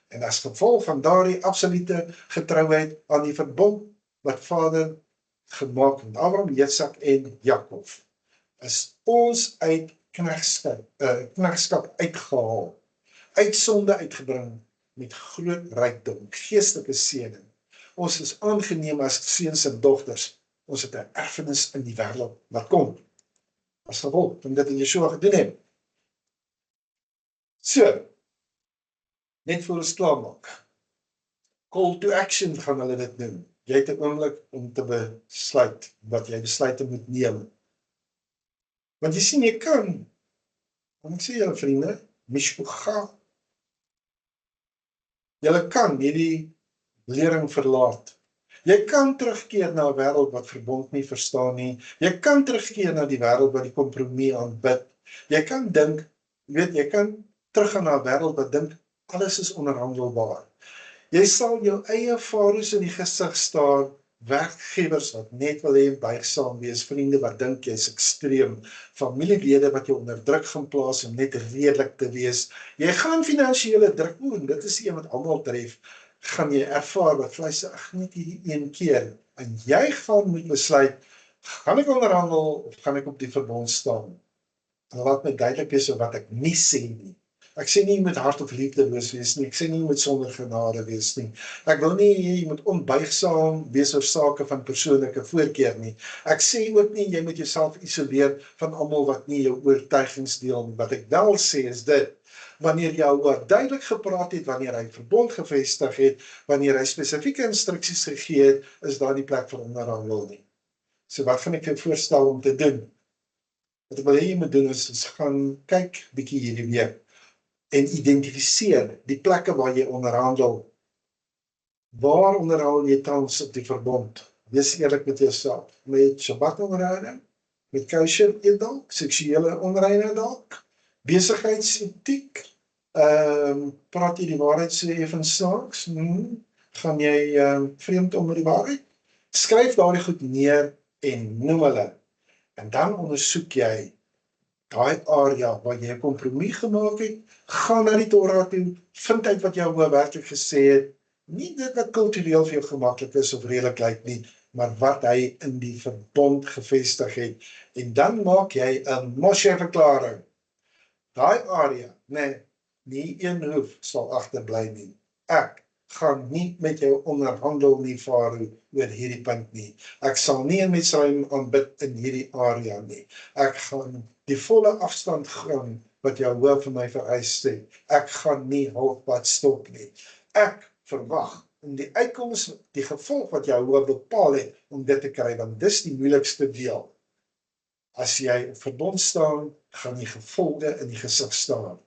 A: En as gevolg van daardie absolute getrouheid aan die verbond wat Vader gemaak met Abraham, Isak en Jakob, is ons uit knegskap uitgehaal, uit sonde uitgebring met groot rykdom, geestelike seëning. Ons is aangeneem as seuns en dogters. Ons het 'n erfenis in die wêreld wat kom. As gevolg van dit in Yeshua gedoen het. So, net voor ons klaarmaak. Call to action gaan hulle dit noem. Jy het 'n oomblik om te besluit wat jy besluite moet neem. Want jy sien, jy kan, en ek sê julle vriende, mishpucha. Julle kan hierdie lering verlaat. Jy kan terugkeer na 'n wêreld wat verbond nie verstaan nie. Jy kan terugkeer na die wêreld wat die kompromie aanbid. Jy kan dink, jy kan teruggaan na 'n wêreld wat dink alles is onderhandelbaar. Jy sal jou eie varo's in die gesig staar, werkgewers wat net wil hê buigsaam wees, vriende wat dink jy's ekstreem, familielede wat jou onder druk gaan plaas om net redelik te wees. Jy gaan finansiële druk doen, dit is een wat almal tref. Gaan jy ervaar wat vleis ag net hierdie een keer en jy gaan moet besluit, gaan ek onderhandel of gaan ek op die verbond staan? En laat my duidelik wees wat ek nie sê nie. Ek sê nie jy moet hart of liefdeloos wees nie, ek sê nie jy moet sonder genade wees nie. Ek wil nie jy moet onbuigsaam wees oor sake van persoonlike voorkeur nie. Ek sê ook nie jy moet jouself isoleer van almal wat nie jou oortuigings deel nie. Wat ek wel sê is dit, wanneer Jahua duidelik gepraat het, wanneer hy verbond gevestig het, wanneer hy spesifieke instruksies gegee het, is daar nie plek vir onderhandel nie. So wat gaan ek jou voorstel om te doen? Wat ek wil hê jy moet doen is gaan kyk bietjie hierdie week en identifiseer die plekke waar jy onderhandel. Waar onderhandel jy tans op die verbond? Wees eerlik met jouself. Met Shabbat onderhouding, met kosher eet dalk, seksuele onreinheid dalk, besigheidsetiek, praat jy die waarheid so effens snaaks? Gaan jy vreemd om met die waarheid? Skryf daardie goed neer en noem hulle. En dan ondersoek jy daai area waar jy 'n kompromie gemaak het, gaan na die Torah toe, vind uit wat Jahua werklik gesê het, nie dit wat kultureel vir jou gemaklik is of redelik lyk nie, maar wat hy in die verbond gevestig het. En dan maak jy 'n Moshe-verklaring. Daai area, nie een hoef sal agterbly nie. Ek gaan nie met jou onderhandel nie, Farao, oor hierdie punt nie. Ek sal nie in Mitzrayim aanbid in hierdie area nie. Ek gaan die volle afstand gaan wat Jahua vir my vereis het. Ek gaan nie halfpad stop nie. Ek verwag in die uitkoms, die gevolg wat Jahua bepaal het om dit te kry, want dis die moeilikste deel. As jy op verbond staan, gaan die gevolge in die gesig staan.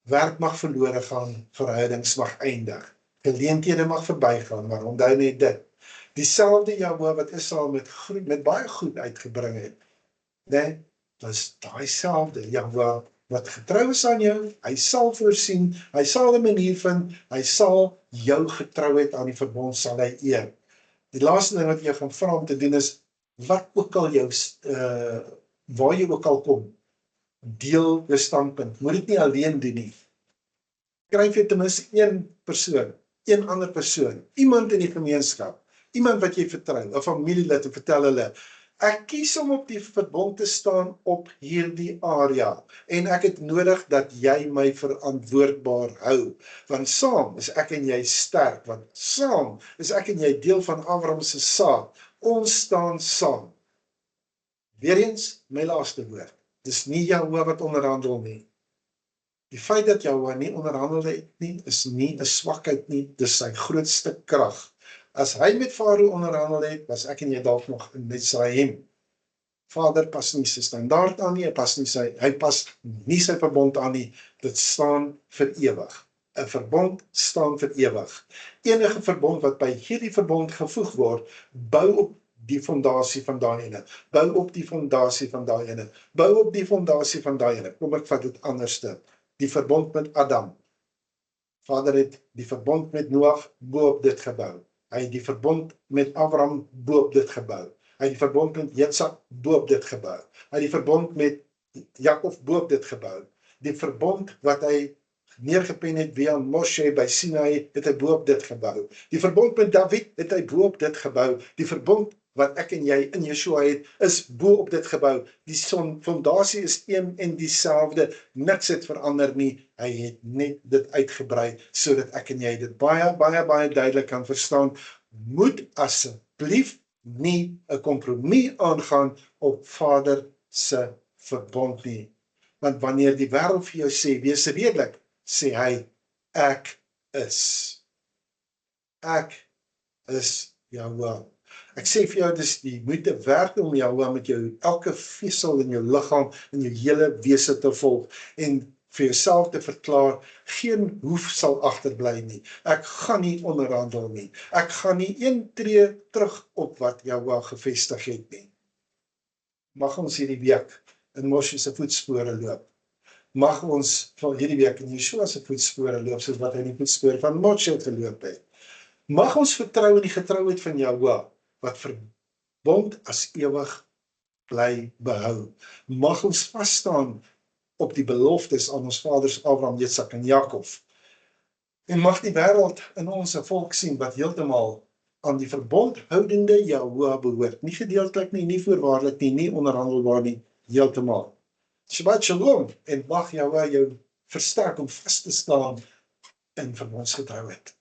A: Werk mag verlore gaan, verhoudings mag eindig. Geleenthede mag verbygaan, maar onthou net dit. Dieselfde Jahua wat Israel met baie goed uitgebring het. Was daai selfde Jahua wat getrou is aan jou, hy sal voorsien, hy sal 'n manier vind, hy sal jou getrouheid aan die verbond sal hy eer. Die laaste ding wat jy gaan vra om te doen is, wat ook al jou, waar jy ook al kom, deel jou standpunt, moet dit nie alleen doen nie. Skryf jy ten minste een persoon, een ander persoon, iemand in die gemeenskap, iemand wat jy vertrou, 'n familielid, en vertel hulle, ek kies om op die verbond te staan op hierdie area, en ek het nodig dat jy my verantwoordbaar hou, want saam is ek en jy sterk, want saam is ek en jy deel van Abraham se saad, ons staan saam. Weereens, my laaste woord, dis nie Jahua wat onderhandel nie. Die feit dat Jahua nie onderhandel het nie, is nie 'n swakheid nie, dis sy grootste krag. As hy met Farao onderhandel het, was ek en jy dalk nog in Mitzrayim. Vader pas nie sy standaard aan nie, hy pas nie sy verbond aan nie, dit staan vir ewig. 'n Verbond staan vir ewig. Enige verbond wat by hierdie verbond gevoeg word, bou op die fondasie van daai ene, bou op die fondasie van daai ene, bou op die fondasie van daai ene. Kom ek vat dit anderste. Die verbond met Adam. Vader het die verbond met Noag bo op dit gebou. Hy het die verbond met Abraham bo op dit gebou. Hy het die verbond met Jitsak bo op dit gebou. Hy het die verbond met Jakob bo op dit gebou. Die verbond wat hy neergepen het via Moshe by Sinai, het hy bo op dit gebou. Die verbond met David het hy bo op dit gebou. Die verbond wat ek en jy in Yeshua het, is bo op dit gebou. Die fondasie is een en dieselfde, niks het verander nie, hy het net dit uitgebrei, sodat ek en jy dit baie duidelik kan verstaan. Moet asseblief nie 'n kompromie aangaan op Vader se verbond nie. Want wanneer die wêreld vir jou sê, wees redelik, sê hy, ek is Jahua. Ek sê vir jou, dis die moeite werd om Jahua met jou elke vesel in jou liggaam, in jou hele wese te volg, en vir jouself te verklaar, geen hoef sal agterbly nie. Ek gaan nie onderhandel nie. Ek gaan nie een tree terug op wat Jahua gevestig het nie. Mag ons hierdie week in Moshe se voetspore loop. Mag ons van hierdie week in Yeshua se voetspore loop, soos wat hy in die voetspore van Moshe geloop het. Mag ons vertrou in die getrouheid van Jahua, wat verbond as ewig bly behou. Mag ons vasstaan op die beloftes aan ons vaders Abraham, Jitsak en Jakob. En mag die wêreld in ons 'n volk sien wat heeltemal aan die verbondhoudende Jahua behoort. Nie gedeeltelik nie, nie voorwaardelik nie, nie onderhandelbaar nie, heeltemal. Shabbat shalom, en mag Jahua jou versterk om vas te staan in verbondsgetrouheid.